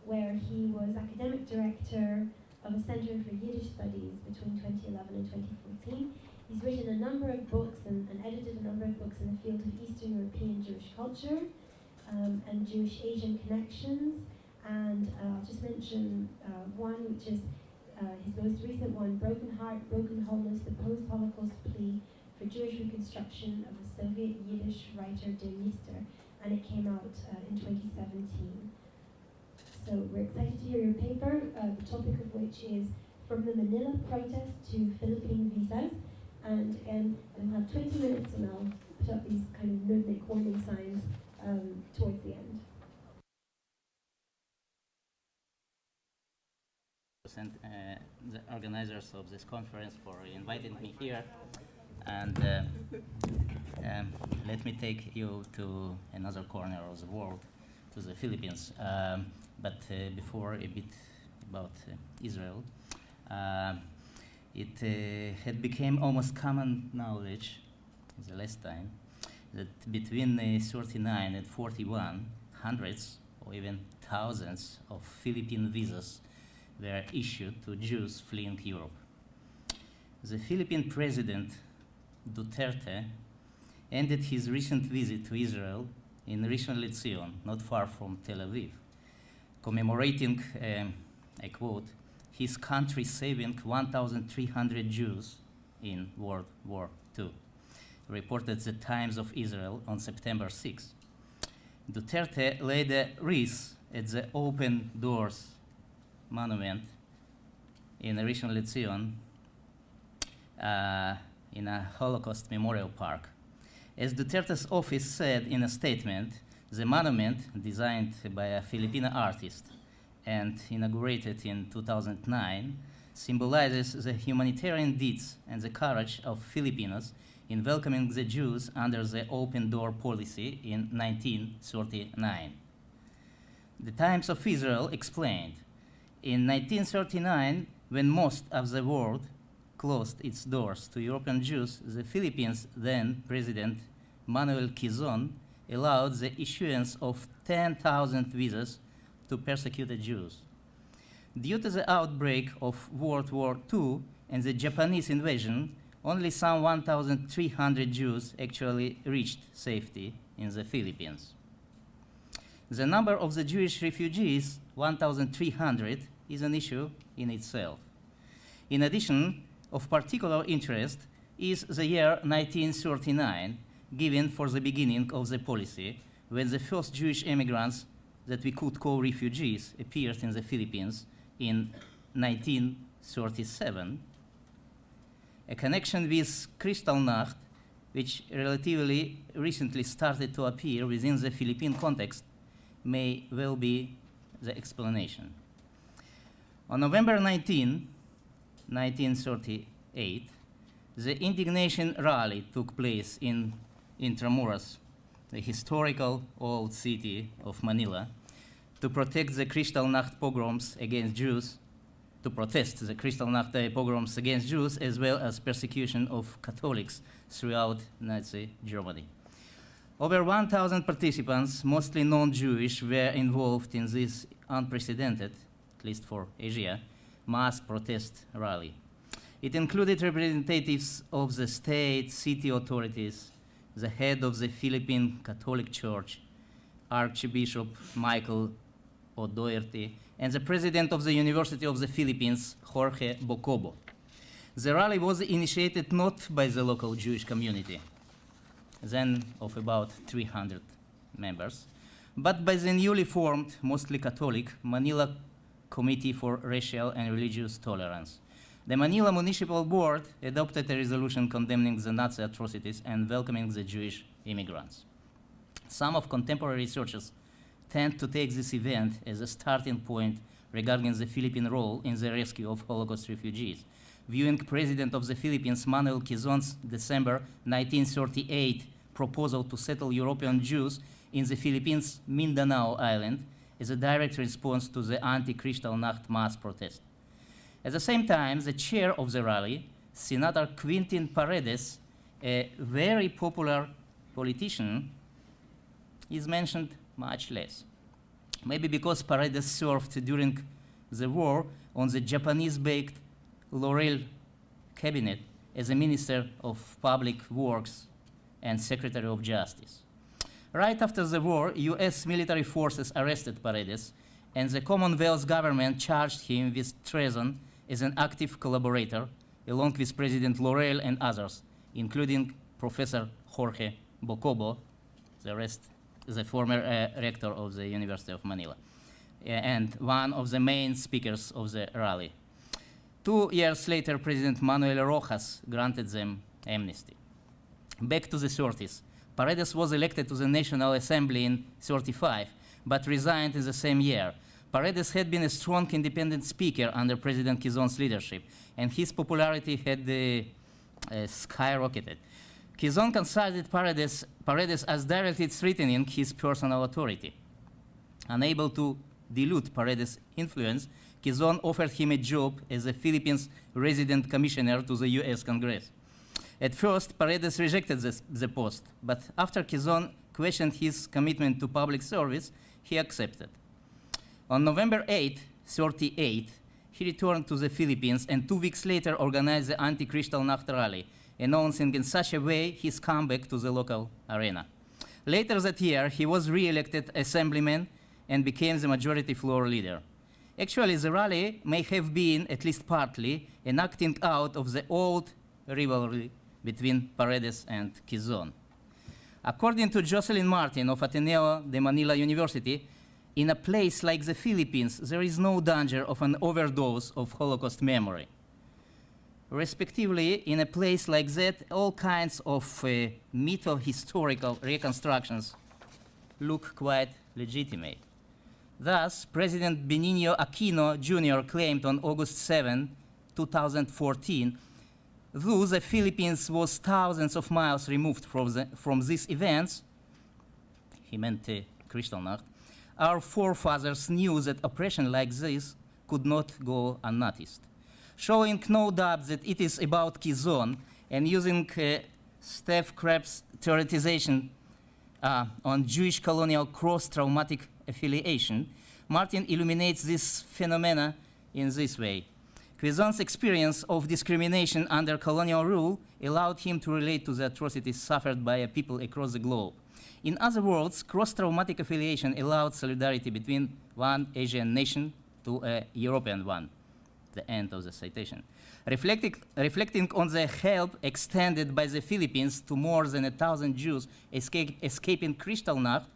where he was Academic Director of a Center for Yiddish Studies between 2011 and 2014. He's written a number of books and edited a number of books in the field of Eastern European Jewish culture and Jewish-Asian connections. And I'll just mention one, which is his most recent one, Broken Heart, Broken Wholeness, the Post-Holocaust Plea for Jewish Reconstruction of the Soviet Yiddish writer Der Mister, and it came out in 2017. So we're excited to hear your paper, the topic of which is From the Manila Protest to Philippine Visas. And again, we'll have 20 minutes and I'll put up these kind of rhythmic warning signs towards the end. And the organizers of this conference for inviting me here, and let me take you to another corner of the world, to the Philippines. But before, a bit about Israel. It had become almost common knowledge the last time that between 39 and 41, hundreds or even thousands of Philippine visas were issued to Jews fleeing Europe. The Philippine President Duterte ended his recent visit to Israel in Rishon LeZion, not far from Tel Aviv, commemorating, I quote, his country saving 1,300 Jews in World War II, reported the Times of Israel on September 6. Duterte laid a wreath at the Open Doors monument in Rishon LeZion in a Holocaust Memorial Park. As Duterte's office said in a statement, the monument, designed by a Filipino artist and inaugurated in 2009, symbolizes the humanitarian deeds and the courage of Filipinos in welcoming the Jews under the open door policy in 1939. The Times of Israel explained, in 1939, when most of the world closed its doors to European Jews, the Philippines' then President Manuel Quezon allowed the issuance of 10,000 visas to persecuted Jews. Due to the outbreak of World War II and the Japanese invasion, only some 1,300 Jews actually reached safety in the Philippines. The number of the Jewish refugees, 1,300, is an issue in itself. In addition, of particular interest is the year 1939, given for the beginning of the policy, when the first Jewish immigrants that we could call refugees appeared in the Philippines in 1937. A connection with Kristallnacht, which relatively recently started to appear within the Philippine context, may well be the explanation. On November 19, 1938, the indignation rally took place in Intramuros, the historical old city of Manila, to protect the Kristallnacht pogroms against Jews, to protest the Kristallnacht pogroms against Jews, as well as persecution of Catholics throughout Nazi Germany. Over 1,000 participants, mostly non-Jewish, were involved in this unprecedented, at least for Asia, mass protest rally. It included representatives of the state, city authorities, the head of the Philippine Catholic Church, Archbishop Michael O'Doherty, and the president of the University of the Philippines, Jorge Bocobo. The rally was initiated not by the local Jewish community, then of about 300 members, but by the newly formed, mostly Catholic, Manila Committee for Racial and Religious Tolerance. The Manila Municipal Board adopted a resolution condemning the Nazi atrocities and welcoming the Jewish immigrants. Some of contemporary researchers tend to take this event as a starting point regarding the Philippine role in the rescue of Holocaust refugees, viewing President of the Philippines Manuel Quezon's December 1938 proposal to settle European Jews in the Philippines' Mindanao Island as a direct response to the anti-Kristallnacht mass protest. At the same time, the chair of the rally, Senator Quintin Paredes, a very popular politician, is mentioned much less. Maybe because Paredes served during the war on the Japanese-backed Laurel cabinet as a Minister of Public Works and Secretary of Justice. Right after the war, US military forces arrested Paredes, and the Commonwealth government charged him with treason as an active collaborator, along with President Laurel and others, including Professor Jorge Bocobo, the former rector of the University of Manila, and one of the main speakers of the rally. 2 years later, President Manuel Rojas granted them amnesty. Back to the 30s. Paredes was elected to the National Assembly in 1935, but resigned in the same year. Paredes had been a strong independent speaker under President Quezon's leadership, and his popularity had skyrocketed. Quezon considered Paredes as directly threatening his personal authority. Unable to dilute Paredes' influence, Quezon offered him a job as the Philippines resident commissioner to the US Congress. At first, Paredes rejected the post, but after Quezon questioned his commitment to public service, he accepted. On November 8, 1938, he returned to the Philippines and 2 weeks later organized the anti-Kristallnacht rally, announcing in such a way his comeback to the local arena. Later that year, he was re-elected assemblyman and became the majority floor leader. Actually, the rally may have been, at least partly, an acting out of the old rivalry between Paredes and Quezon. According to Jocelyn Martin of Ateneo de Manila University, in a place like the Philippines, there is no danger of an overdose of Holocaust memory. Respectively, in a place like that, all kinds of mytho-historical reconstructions look quite legitimate. Thus, President Benigno Aquino Jr. claimed on August 7, 2014, though the Philippines was thousands of miles removed from these events, he meant Kristallnacht, our forefathers knew that oppression like this could not go unnoticed. Showing no doubt that it is about Kizon and using Steph Krebs' theoretization on Jewish colonial cross-traumatic affiliation, Martin illuminates this phenomena in this way. Quizon's experience of discrimination under colonial rule allowed him to relate to the atrocities suffered by a people across the globe. In other words, cross-traumatic affiliation allowed solidarity between one Asian nation to a European one. The end of the citation. Reflecting on the help extended by the Philippines to more than 1,000 Jews escaping Kristallnacht,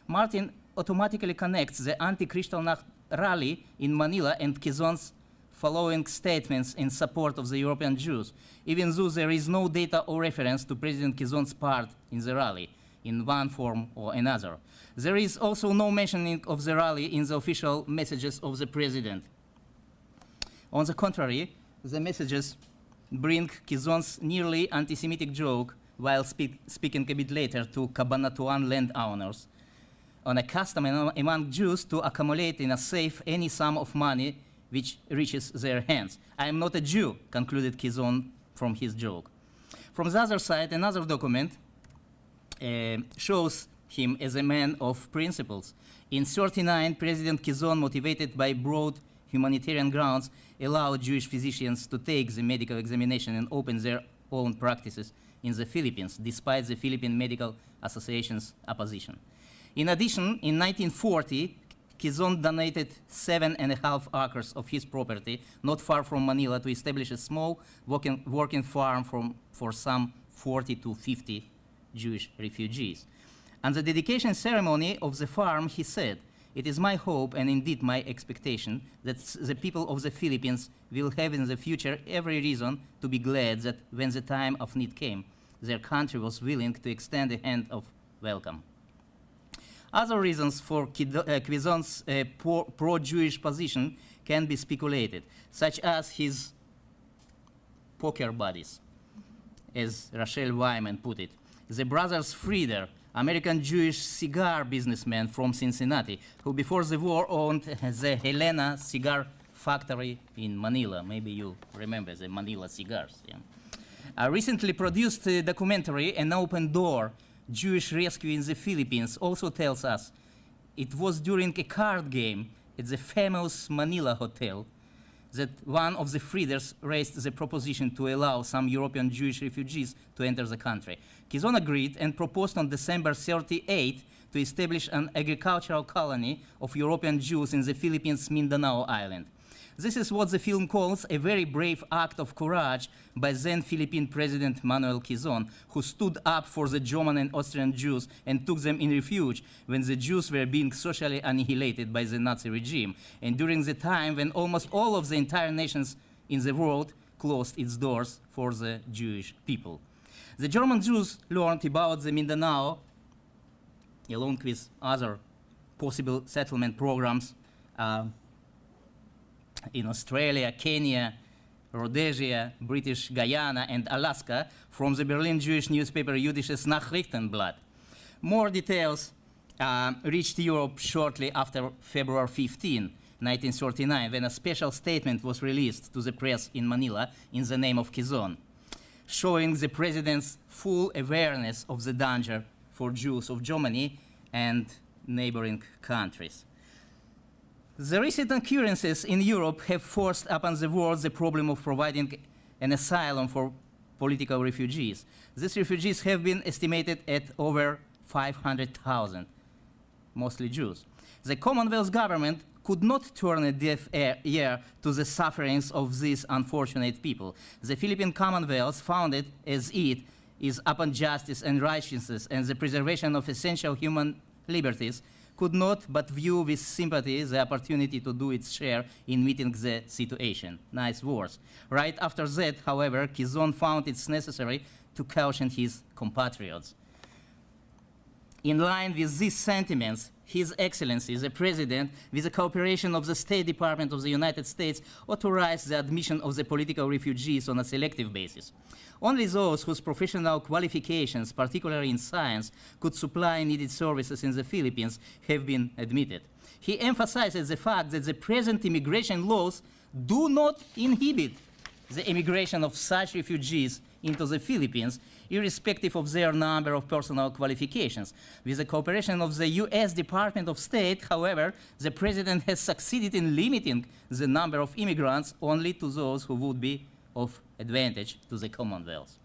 Martin automatically connects the anti-Kristallnacht rally in Manila and Quizon's following statements in support of the European Jews, even though there is no data or reference to President Quizon's part in the rally, in one form or another. There is also no mentioning of the rally in the official messages of the president. On the contrary, the messages bring Quizon's nearly anti-Semitic joke while speaking a bit later to Cabanatuan landowners on a custom among Jews to accumulate in a safe any sum of money which reaches their hands. I am not a Jew, concluded Quizon from his joke. From the other side, another document shows him as a man of principles. In 1939, President Quizon, motivated by broad humanitarian grounds, allowed Jewish physicians to take the medical examination and open their own practices in the Philippines, despite the Philippine Medical Association's opposition. In addition, in 1940, Quizon donated 7.5 acres of his property not far from Manila to establish a small working farm for some 40 to 50 Jewish refugees. On the dedication ceremony of the farm, he said, "It is my hope and indeed my expectation that the people of the Philippines will have in the future every reason to be glad that when the time of need came, their country was willing to extend a hand of welcome." Other reasons for Quizon's pro-Jewish position can be speculated, such as his poker buddies, as Rachel Wyman put it. The brothers Frieder, American Jewish cigar businessman from Cincinnati, who before the war owned the Helena cigar factory in Manila. Maybe you remember the Manila cigars. Yeah. Recently produced a documentary, An Open Door, Jewish Rescue in the Philippines, also tells us it was during a card game at the famous Manila Hotel that one of the Frieders raised the proposition to allow some European Jewish refugees to enter the country. Quizon agreed and proposed on December 38 to establish an agricultural colony of European Jews in the Philippines' Mindanao Island. This is what the film calls a very brave act of courage by then Philippine President Manuel Quizon, who stood up for the German and Austrian Jews and took them in refuge when the Jews were being socially annihilated by the Nazi regime, and during the time when almost all of the entire nations in the world closed its doors for the Jewish people. The German Jews learned about the Mindanao, along with other possible settlement programs, in Australia, Kenya, Rhodesia, British Guyana, and Alaska from the Berlin Jewish newspaper Jüdisches Nachrichtenblatt. More details reached Europe shortly after February 15, 1939, when a special statement was released to the press in Manila in the name of Quizon, showing the president's full awareness of the danger for Jews of Germany and neighboring countries. The recent occurrences in Europe have forced upon the world the problem of providing an asylum for political refugees. These refugees have been estimated at over 500,000, mostly Jews. The Commonwealth government could not turn a deaf ear to the sufferings of these unfortunate people. The Philippine Commonwealth, founded as it is upon justice and righteousness and the preservation of essential human liberties, could not but view with sympathy the opportunity to do its share in meeting the situation. Nice words. Right after that, however, Quizon found it necessary to caution his compatriots. In line with these sentiments, His Excellency, the President, with the cooperation of the State Department of the United States, authorized the admission of the political refugees on a selective basis. Only those whose professional qualifications, particularly in science, could supply needed services in the Philippines have been admitted. He emphasizes the fact that the present immigration laws do not inhibit the immigration of such refugees into the Philippines, irrespective of their number of personal qualifications. With the cooperation of the US Department of State, however, the President has succeeded in limiting the number of immigrants only to those who would be of advantage to the Commonwealth.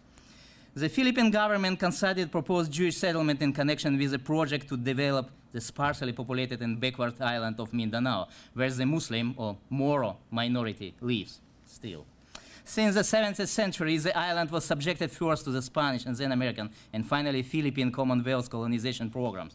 The Philippine government considered proposed Jewish settlement in connection with a project to develop the sparsely populated and backward island of Mindanao, where the Muslim or Moro minority lives still. Since the 17th century, the island was subjected first to the Spanish and then American and finally Philippine Commonwealth colonization programs.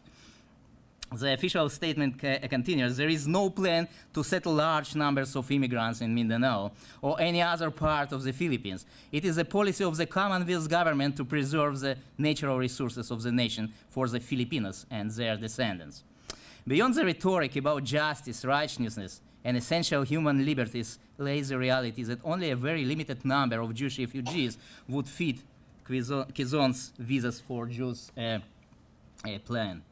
The official statement continues, there is no plan to settle large numbers of immigrants in Mindanao or any other part of the Philippines. It is a policy of the Commonwealth government to preserve the natural resources of the nation for the Filipinos and their descendants. Beyond the rhetoric about justice, righteousness, and essential human liberties lays the reality that only a very limited number of Jewish refugees would fit Quezon's visas for Jews plan.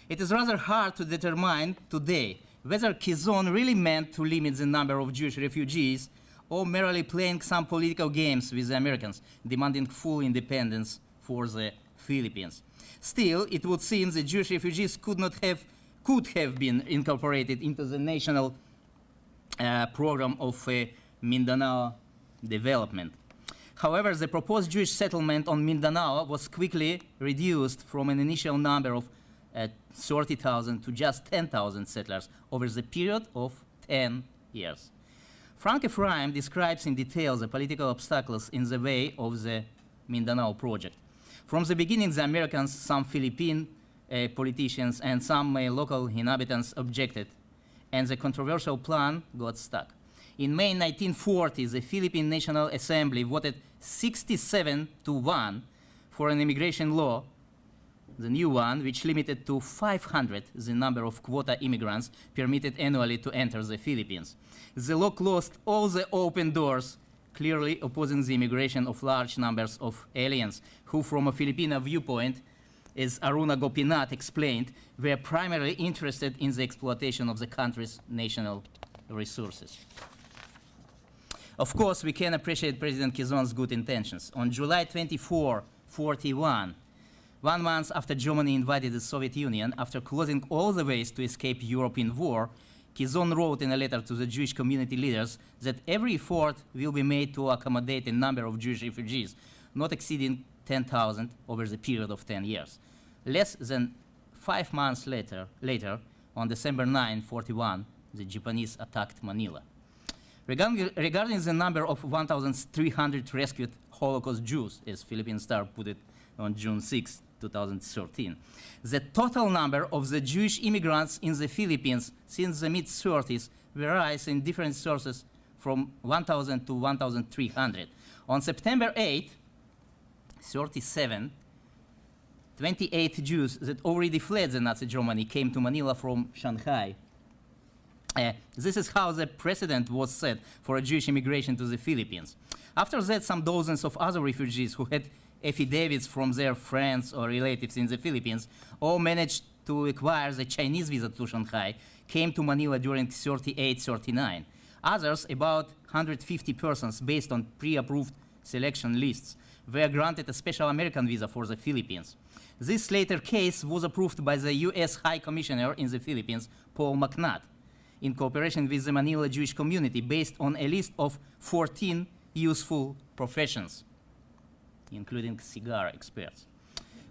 It is rather hard to determine today whether Quezon really meant to limit the number of Jewish refugees or merely playing some political games with the Americans, demanding full independence for the Philippines. Still, it would seem the Jewish refugees could have been incorporated into the national program of Mindanao development. However, the proposed Jewish settlement on Mindanao was quickly reduced from an initial number of 30,000 to just 10,000 settlers over the period of 10 years. Frank Ephraim describes in detail the political obstacles in the way of the Mindanao project. From the beginning, the Americans, some Philippine politicians, and some local inhabitants objected, and the controversial plan got stuck. In May 1940, the Philippine National Assembly voted 67-1 for an immigration law, the new one, which limited to 500 the number of quota immigrants permitted annually to enter the Philippines. The law closed all the open doors, clearly opposing the immigration of large numbers of aliens, who from a Filipino viewpoint, as Aruna Gopinath explained, were primarily interested in the exploitation of the country's national resources. Of course, we can appreciate President Quezon's good intentions. On July 24, 41, 1 month after Germany invaded the Soviet Union, after closing all the ways to escape European war, Quezon wrote in a letter to the Jewish community leaders that every effort will be made to accommodate a number of Jewish refugees, not exceeding 10,000 over the period of 10 years. Less than 5 months later, on December 9, 41, the Japanese attacked Manila. Regarding the number of 1,300 rescued Holocaust Jews, as Philippine Star put it on June 6, 2013, the total number of the Jewish immigrants in the Philippines since the mid-30s varies in different sources from 1,000 to 1,300. On September 8, 28 Jews that already fled the Nazi Germany came to Manila from Shanghai. This is how the precedent was set for a Jewish immigration to the Philippines. After that, some dozens of other refugees who had affidavits from their friends or relatives in the Philippines all managed to acquire the Chinese visa to Shanghai, came to Manila during 38-39. Others, about 150 persons based on pre-approved selection lists, were granted a special American visa for the Philippines. This later case was approved by the U.S. High Commissioner in the Philippines, Paul McNutt, in cooperation with the Manila Jewish community based on a list of 14 useful professions, including cigar experts.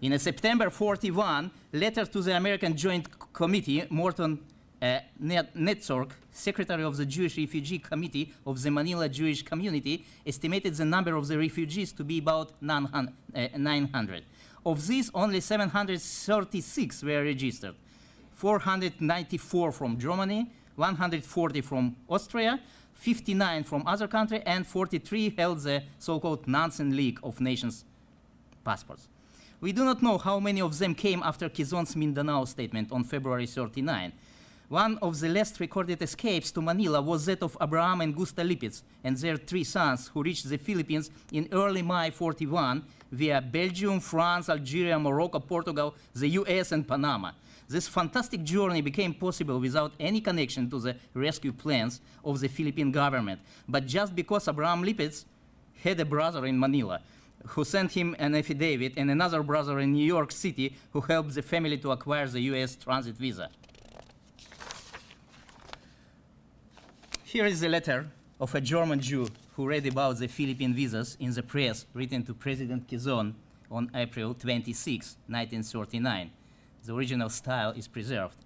In a September 41 letter to the American Joint Committee, Morton Netzork, secretary of the Jewish Refugee Committee of the Manila Jewish community, estimated the number of the refugees to be about 900. Of these, only 736 were registered, 494 from Germany, 140 from Austria, 59 from other countries, and 43 held the so-called Nansen League of Nations passports. We do not know how many of them came after Quezon's Mindanao statement on February 39. One of the last recorded escapes to Manila was that of Abraham and Gusta Lipitz and their 3 sons, who reached the Philippines in early May 41 via Belgium, France, Algeria, Morocco, Portugal, the US, and Panama. This fantastic journey became possible without any connection to the rescue plans of the Philippine government, but just because Abraham Lipitz had a brother in Manila who sent him an affidavit and another brother in New York City who helped the family to acquire the US transit visa. Here is a letter of a German Jew who read about the Philippine visas in the press, written to President Quezon on April 26, 1939. The original style is preserved.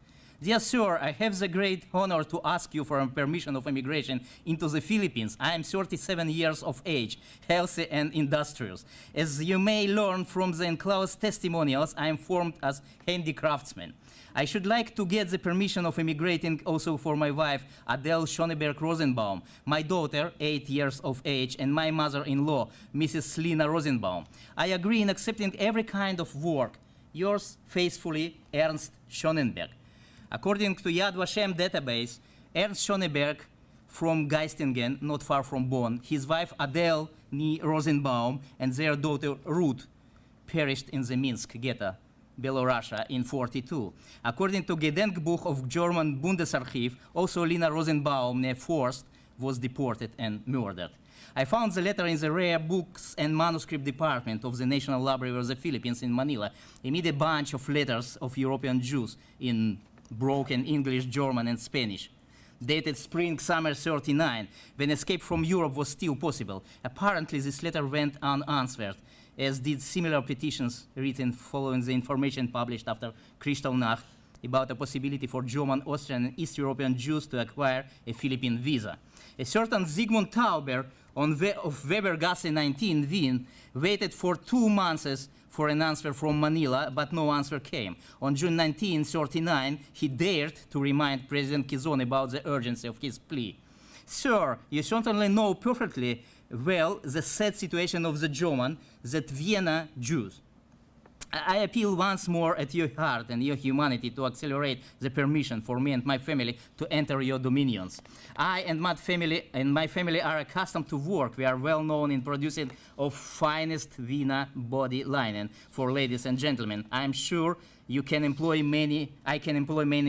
Dear sir, I have the great honor to ask you for permission of immigration into the Philippines. I am 37 years of age, healthy and industrious. As you may learn from the enclosed testimonials, I am formed as handicraftsman. I should like to get the permission of immigrating also for my wife, Adele Schoneberg Rosenbaum, my daughter, 8 years of age, and my mother-in-law, Mrs. Lina Rosenbaum. I agree in accepting every kind of work. Yours faithfully, Ernst Schonenberg. According to Yad Vashem database, Ernst Schonenberg from Geistingen, not far from Bonn, his wife Adele Rosenbaum and their daughter Ruth perished in the Minsk ghetto, Belorussia, in 42. According to Gedenkbuch of German Bundesarchiv, also Lina Rosenbaum, née Forst, was deported and murdered. I found the letter in the rare books and manuscript department of the National Library of the Philippines in Manila, amid a bunch of letters of European Jews in broken English, German, and Spanish, dated spring-summer 39, when escape from Europe was still possible. Apparently, this letter went unanswered, as did similar petitions written following the information published after Kristallnacht about the possibility for German, Austrian, and East European Jews to acquire a Philippine visa. A certain Zygmunt Tauber of Webergasse 19, Wien, waited for 2 months for an answer from Manila, but no answer came. On June 1939, he dared to remind President Quezon about the urgency of his plea. Sir, you certainly know perfectly well the sad situation of the German, that Vienna Jews. I appeal once more at your heart and your humanity to accelerate the permission for me and my family to enter your dominions. I and my family are accustomed to work. We are well known in producing of finest Vienna body linen for ladies and gentlemen. I am sure I can employ many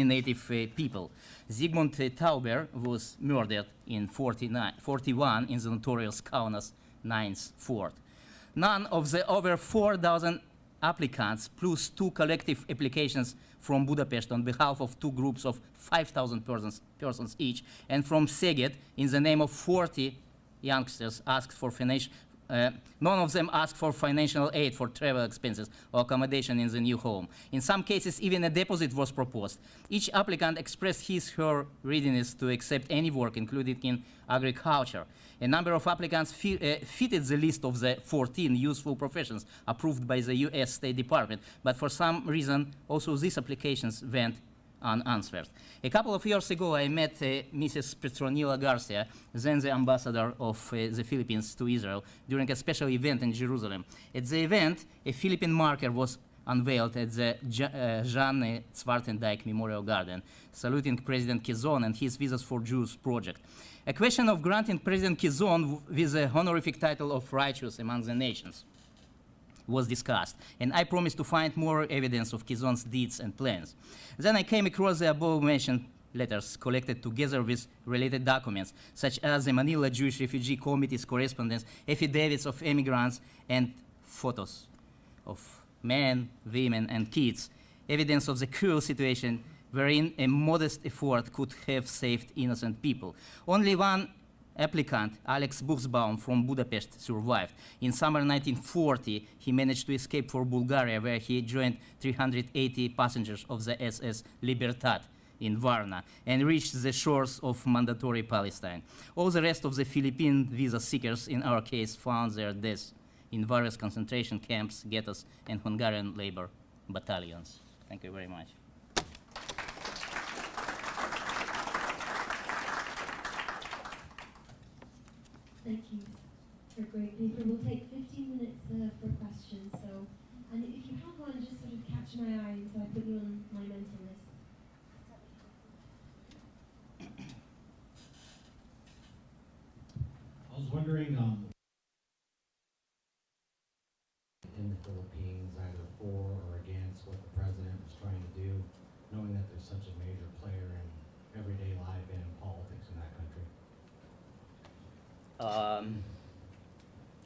native people. Zygmunt Tauber was murdered in 41 in the notorious Kaunas 9th Fort. None of the over 4,000 applicants, plus 2 collective applications from Budapest on behalf of 2 groups of 5,000 persons each, and from Szeged in the name of 40 youngsters asked for financial. None of them asked for financial aid for travel expenses or accommodation in the new home. In some cases, even a deposit was proposed. Each applicant expressed his/her readiness to accept any work, including in agriculture. A number of applicants fitted the list of the 14 useful professions approved by the US State Department, but for some reason, also these applications went unanswered. A couple of years ago, I met Mrs. Petronila Garcia, then the ambassador of the Philippines to Israel, during a special event in Jerusalem. At the event, a Philippine marker was unveiled at the Jeanne Zwartendijk Memorial Garden, saluting President Quezon and his Visas for Jews project. A question of granting President Quezon with the honorific title of righteous among the nations was discussed, and I promised to find more evidence of Quezon's deeds and plans. Then I came across the above-mentioned letters collected together with related documents, such as the Manila Jewish Refugee Committee's correspondence, affidavits of immigrants, and photos of men, women, and kids, evidence of the cruel situation wherein a modest effort could have saved innocent people. Only one applicant, Alex Buchsbaum from Budapest, survived. In summer 1940, he managed to escape for Bulgaria, where he joined 380 passengers of the SS Libertad in Varna and reached the shores of mandatory Palestine. All the rest of the Philippine visa seekers, in our case, found their deaths in various concentration camps, ghettos, and Hungarian labor battalions. Thank you very much. Thank you for a great paper. We'll take 15 minutes for questions. So And if you have one, just sort of catch my eye so I put you on my mental list. I was wondering, in the Philippines, either for or against what the president was trying to do, knowing that there's such a major player in everyday life and in politics in that country?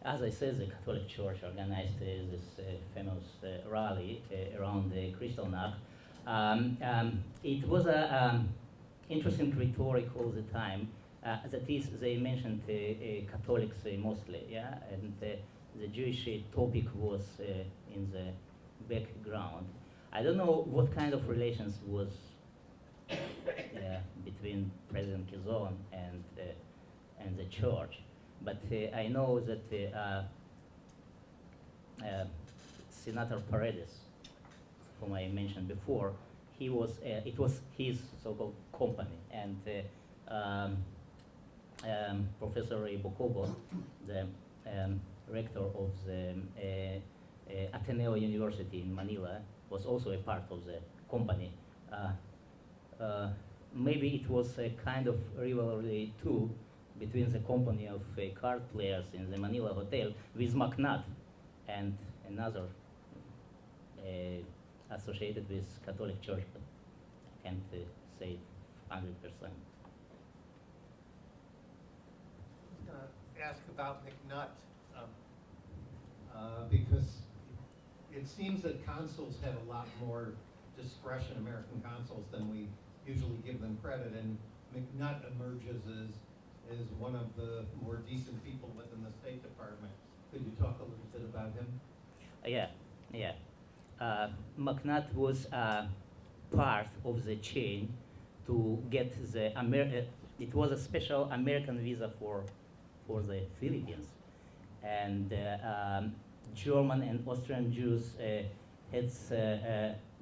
As I said, the Catholic Church organized this famous rally around the Kristallnacht. It was an interesting rhetoric all the time. That is, they mentioned Catholics mostly, yeah, and the Jewish topic was in the background. I don't know what kind of relations was between President Kizon and the church, but I know that Senator Paredes, whom I mentioned before, it was his so-called company, and Professor Bokobo, the rector of the Ateneo University in Manila, was also a part of the company. Maybe it was a kind of rivalry too between the company of card players in the Manila hotel with McNutt and another associated with Catholic Church, but I can't say it 100%. Ask about McNutt, because it seems that consuls have a lot more discretion, American consuls, than we usually give them credit, and McNutt emerges as one of the more decent people within the State Department. Could you talk a little bit about him? Yeah. McNutt was part of the chain to get the it was a special American visa for the Philippines, and German and Austrian Jews had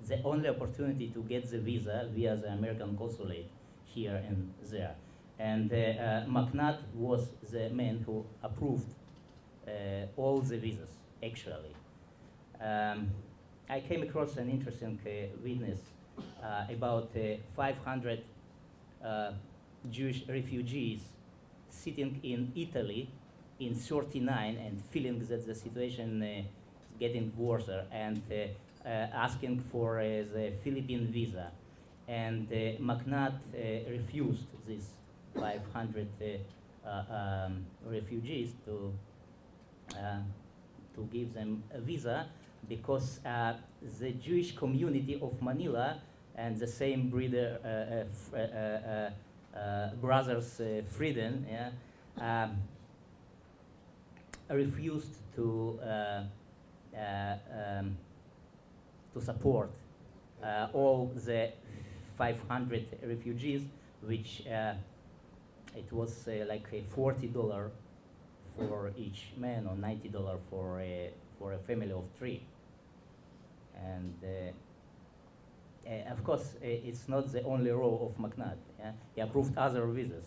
the only opportunity to get the visa via the American consulate here and there. And McNutt was the man who approved all the visas, actually. I came across an interesting witness about 500 Jewish refugees sitting in Italy in '39 and feeling that the situation is getting worse, and asking for the Philippine visa. And McNutt refused these 500 refugees to give them a visa, because the Jewish community of Manila and the same brothers Frieden, refused to support all the 500 refugees, which it was like $40 for each man, or $90 for a family of 3. And of course, it's not the only role of McNutt. Yeah? He approved other visas.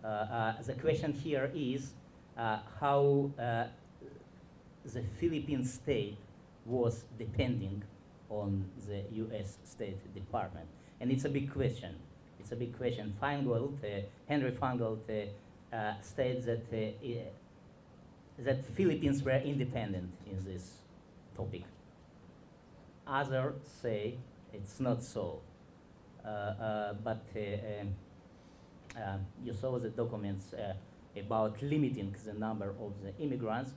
The question here is how the Philippine state was depending on the U.S. State Department. And it's a big question. It's a big question. Henry Feingold states that Philippines were independent in this topic. Others say it's not so. But you saw the documents about limiting the number of the immigrants.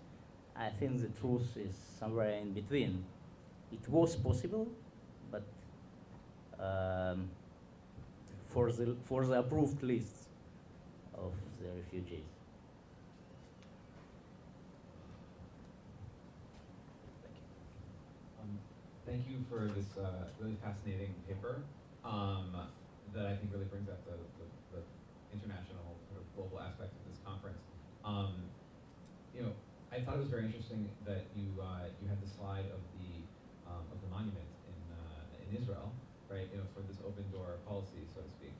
I think the truth is somewhere in between. It was possible, but for the approved lists of the refugees. Thank you for this really fascinating paper that I think really brings out the international sort of global aspect of this conference. I thought it was very interesting that you had the slide of the monument in Israel, right? For this open door policy, so to speak,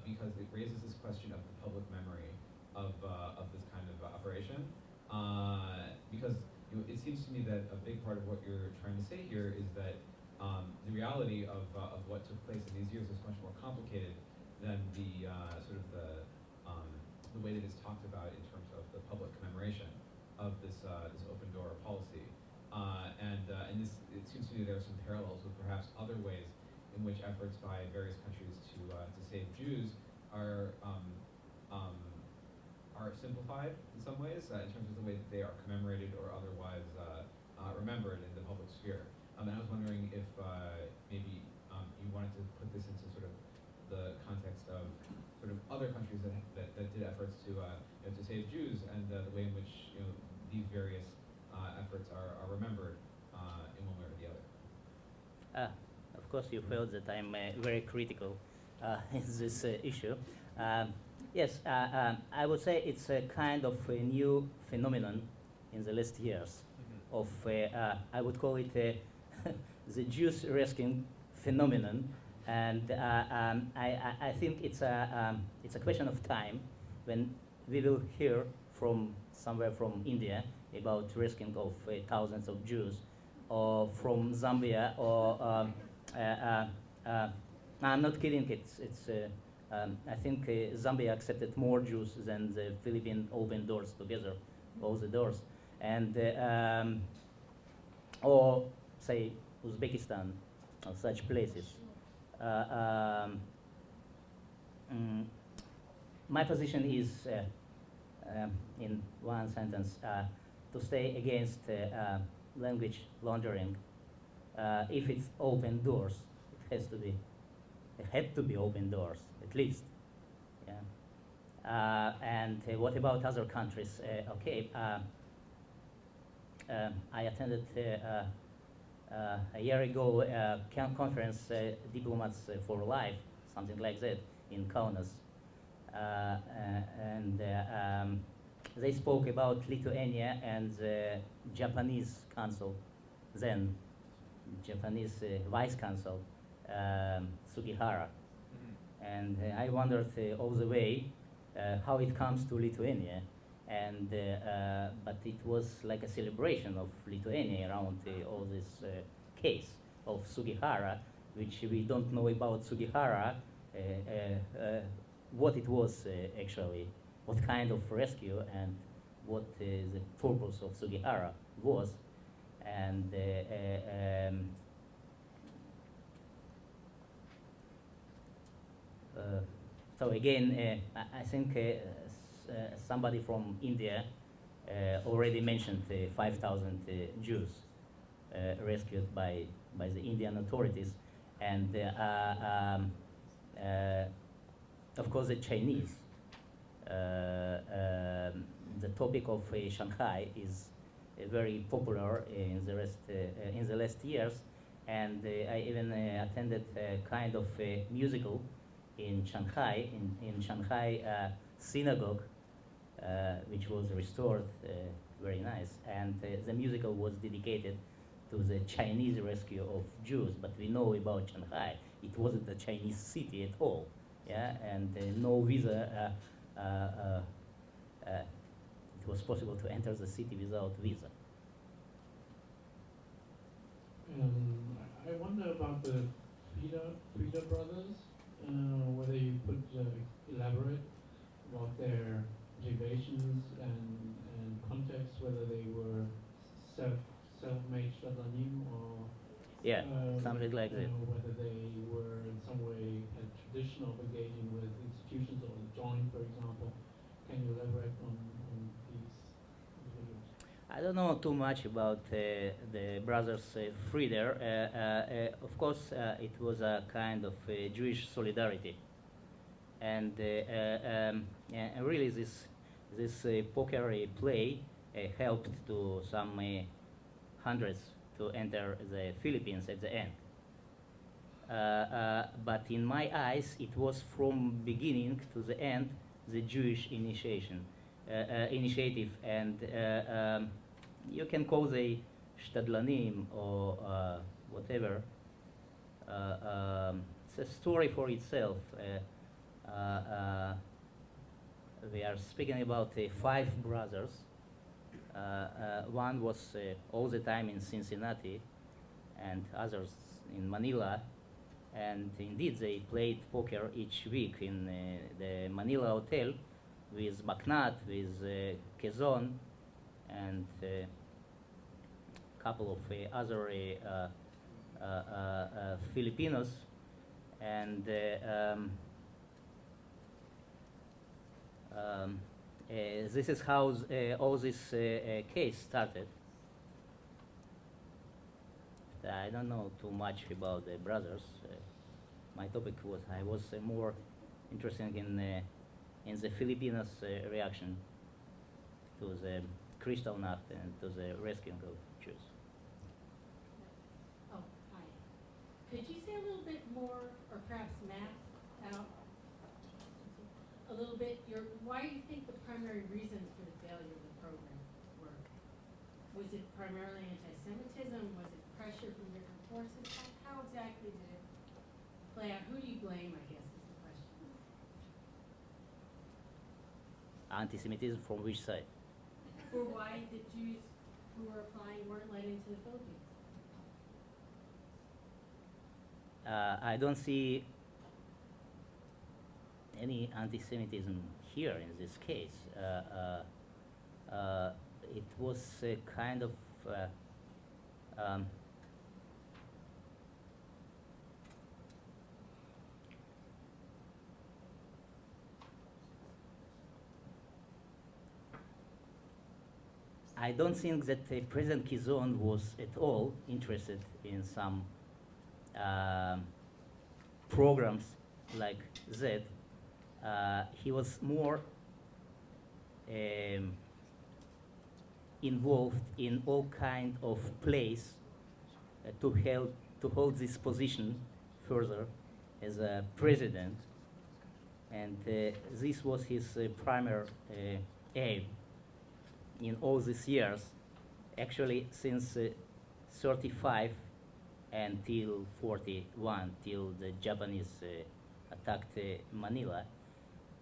because it raises this question of the public memory of this kind of operation, because it seems to me that a big part of what you're trying to say here is that the reality of what took place in these years is much more complicated than the sort of the way that it's talked about in terms of the public commemoration of this open door policy. And this, it seems to me there are some parallels with perhaps other ways in which efforts by various countries to save Jews are simplified in some ways in terms of the way that they are commemorated or otherwise remembered in the public sphere. And I was wondering if maybe you wanted to put this into sort of the context of sort of other countries that did efforts to to save Jews and the way in which these various efforts are remembered in one way or the other. Of course, you felt that I'm very critical in this issue. Yes, I would say it's a kind of a new phenomenon in the last years of, I would call it the Jews rescuing phenomenon. And I think it's a question of time when we will hear from somewhere from India about rescuing of thousands of Jews, or from Zambia, or I'm not kidding. I think Zambia accepted more Jews than the Philippine open doors together, all the doors, and or say Uzbekistan, or such places. My position is, in one sentence, to stay against language laundering. If it's open doors, it had to be open doors, at least. Yeah. And what about other countries? Okay. I attended a year ago conference, Diplomats for Life, something like that, in Kaunas. And they spoke about Lithuania and the Japanese consul, then Japanese vice consul, Sugihara. And I wondered all the way how it comes to Lithuania. And but it was like a celebration of Lithuania around all this case of Sugihara, which we don't know about Sugihara, what it was actually, what kind of rescue and what the purpose of Sugihara was. And so again, I think somebody from India already mentioned 5,000 Jews rescued by the Indian authorities, and of course the Chinese. The topic of Shanghai is very popular in the last years, and I even attended a kind of a musical in Shanghai, in Shanghai synagogue, which was restored, very nice, and the musical was dedicated to the Chinese rescue of Jews. But we know about Shanghai, it wasn't a Chinese city at all, yeah, and no visa. It was possible to enter the city without visa. I wonder about the Frida brothers, whether you could elaborate about their motivations and context, whether they were self-made Shadlanim or something like that. Whether they were in some way had tradition of engaging with institutions or joined, for example. Can you elaborate on these individuals? I don't know too much about the brothers Frieder. Of course, it was a kind of Jewish solidarity, and really this poker play helped to some hundreds to enter the Philippines at the end. But in my eyes, it was from beginning to the end the Jewish initiative, and you can call the Shtadlanim or whatever. It's a story for itself. We are speaking about 5 brothers One was all the time in Cincinnati, and others in Manila. And indeed, they played poker each week in the Manila hotel with Macnat, with Quezon, and a couple of other Filipinos. And this is how all this case started. I don't know too much about the brothers. My topic was I was more interested in the Filipinos' reaction to the Kristallnacht and to the rescuing of Jews. Oh, hi. Could you say a little bit more, or perhaps map out a little bit why do you think the primary reasons for the failure of the program were? Was it primarily anti-Semitism? Was it pressure from different forces? How exactly did it play out? Who do you blame, I guess, is the question. Antisemitism from which side? For why the Jews who were applying weren't let into the Philippines? I don't see any anti-Semitism here in this case. It was a kind of I don't think that President Quezon was at all interested in some programs like that. He was more involved in all kind of plays to hold this position further as a president, and this was his primary aim in all these years, actually since 35 until 41, till the Japanese attacked Manila.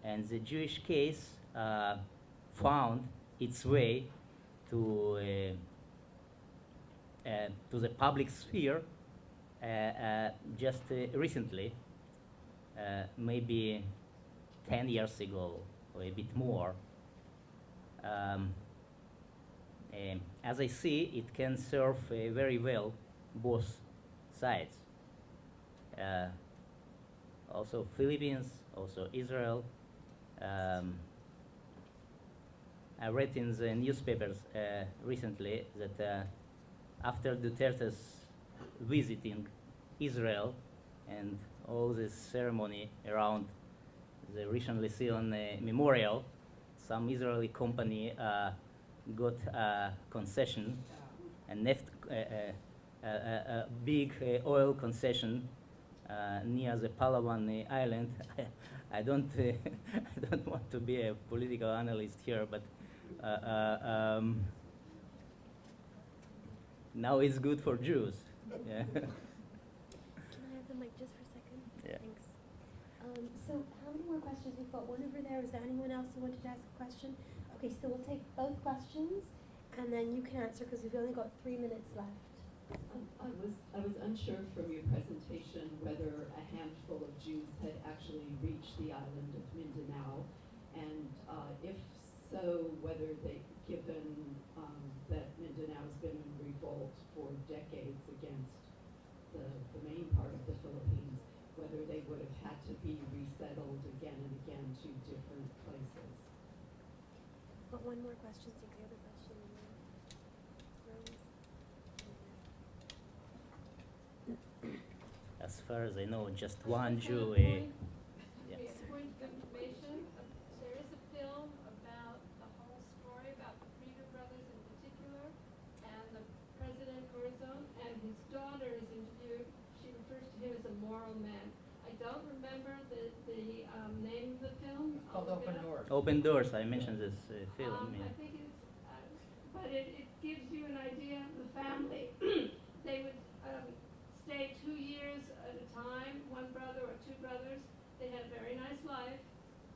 And the Jewish case found its way to the public sphere just recently, maybe 10 years ago or a bit more. As I see, it can serve very well both sides. Also Philippines, also Israel. I read in the newspapers recently that after Duterte's visiting Israel and all this ceremony around the Rishon LeZion memorial, some Israeli company got a concession, a big oil concession near the Palawan island. I don't want to be a political analyst here, but now it's good for Jews. Yeah. Can I have the mic just for a second? Yeah. Thanks. So how many more questions? We've got one over there. Is there anyone else who wanted to ask a question? Okay, so we'll take both questions, and then you can answer because we've only got 3 minutes left. I was unsure from your presentation whether a handful of Jews had actually reached the island of Mindanao, and if so, whether they, given that Mindanao has been in revolt for decades against the main part of the Philippines, whether they would have had to be resettled again and again to different places. Got one more question. Take the other question. As far as I know, just one Jew. Yes. Point of information. There is a film about the whole story about the Frida brothers in particular, and the President Corazon and his daughter is interviewed. She refers to him as a moral man. I don't remember the name of the film. It's called Open Doors. Open Doors. I mentioned this film. I think it's, but it gives you an idea of the family. They would stay 2 years at a time, one brother or two brothers. They had a very nice life,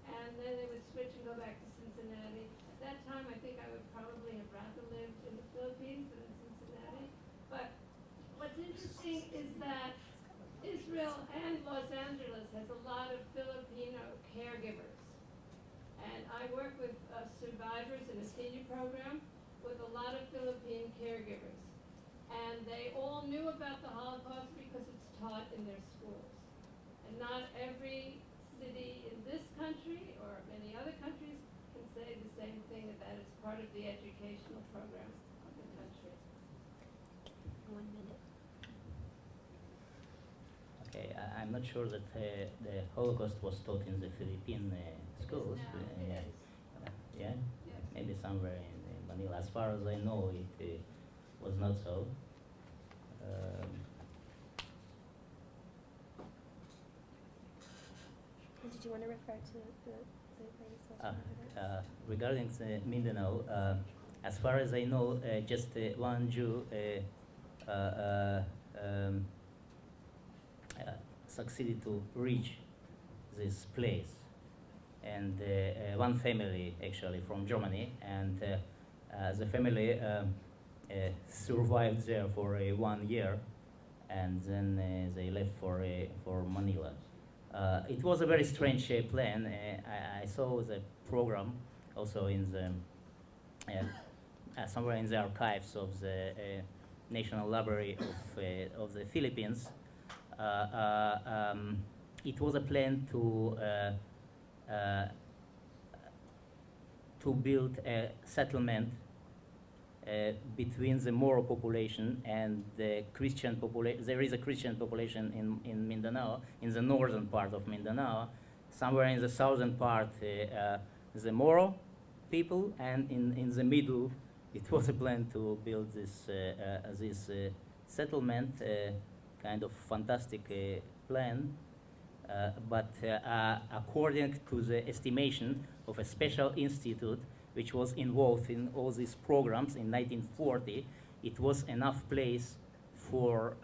and then they would switch and go back to Cincinnati. At that time, I think I would probably have rather survivors in a senior program with a lot of Philippine caregivers. And they all knew about the Holocaust because it's taught in their schools. And not every city in this country or many other countries can say the same thing, that it's part of the educational programs of the country. 1 minute. Okay, I'm not sure that the Holocaust was taught in the Philippine schools. Yeah, maybe somewhere in Manila. As far as I know, it was not so. Did you want to refer to the things? Regarding the Mindanao, as far as I know, just one Jew succeeded to reach this place, and one family actually from Germany, and the family survived there for 1 year, and then they left for Manila. It was a very strange plan. I saw the program also in the somewhere in the archives of the National Library of the Philippines. It was a plan to build a settlement between the Moro population and the Christian population. There is a Christian population in Mindanao, in the northern part of Mindanao. Somewhere in the southern part, the Moro people, and in the middle, it was a plan to build this settlement, kind of fantastic plan. But according to the estimation of a special institute which was involved in all these programs in 1940, it was enough place for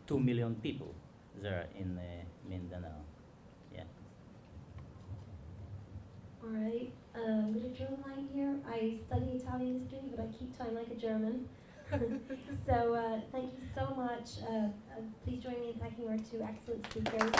2 million people there in Mindanao. Yeah. All right, I'm going to draw the line here. I study Italian history, but I keep time like a German. So thank you so much. Please join me in thanking our two excellent speakers.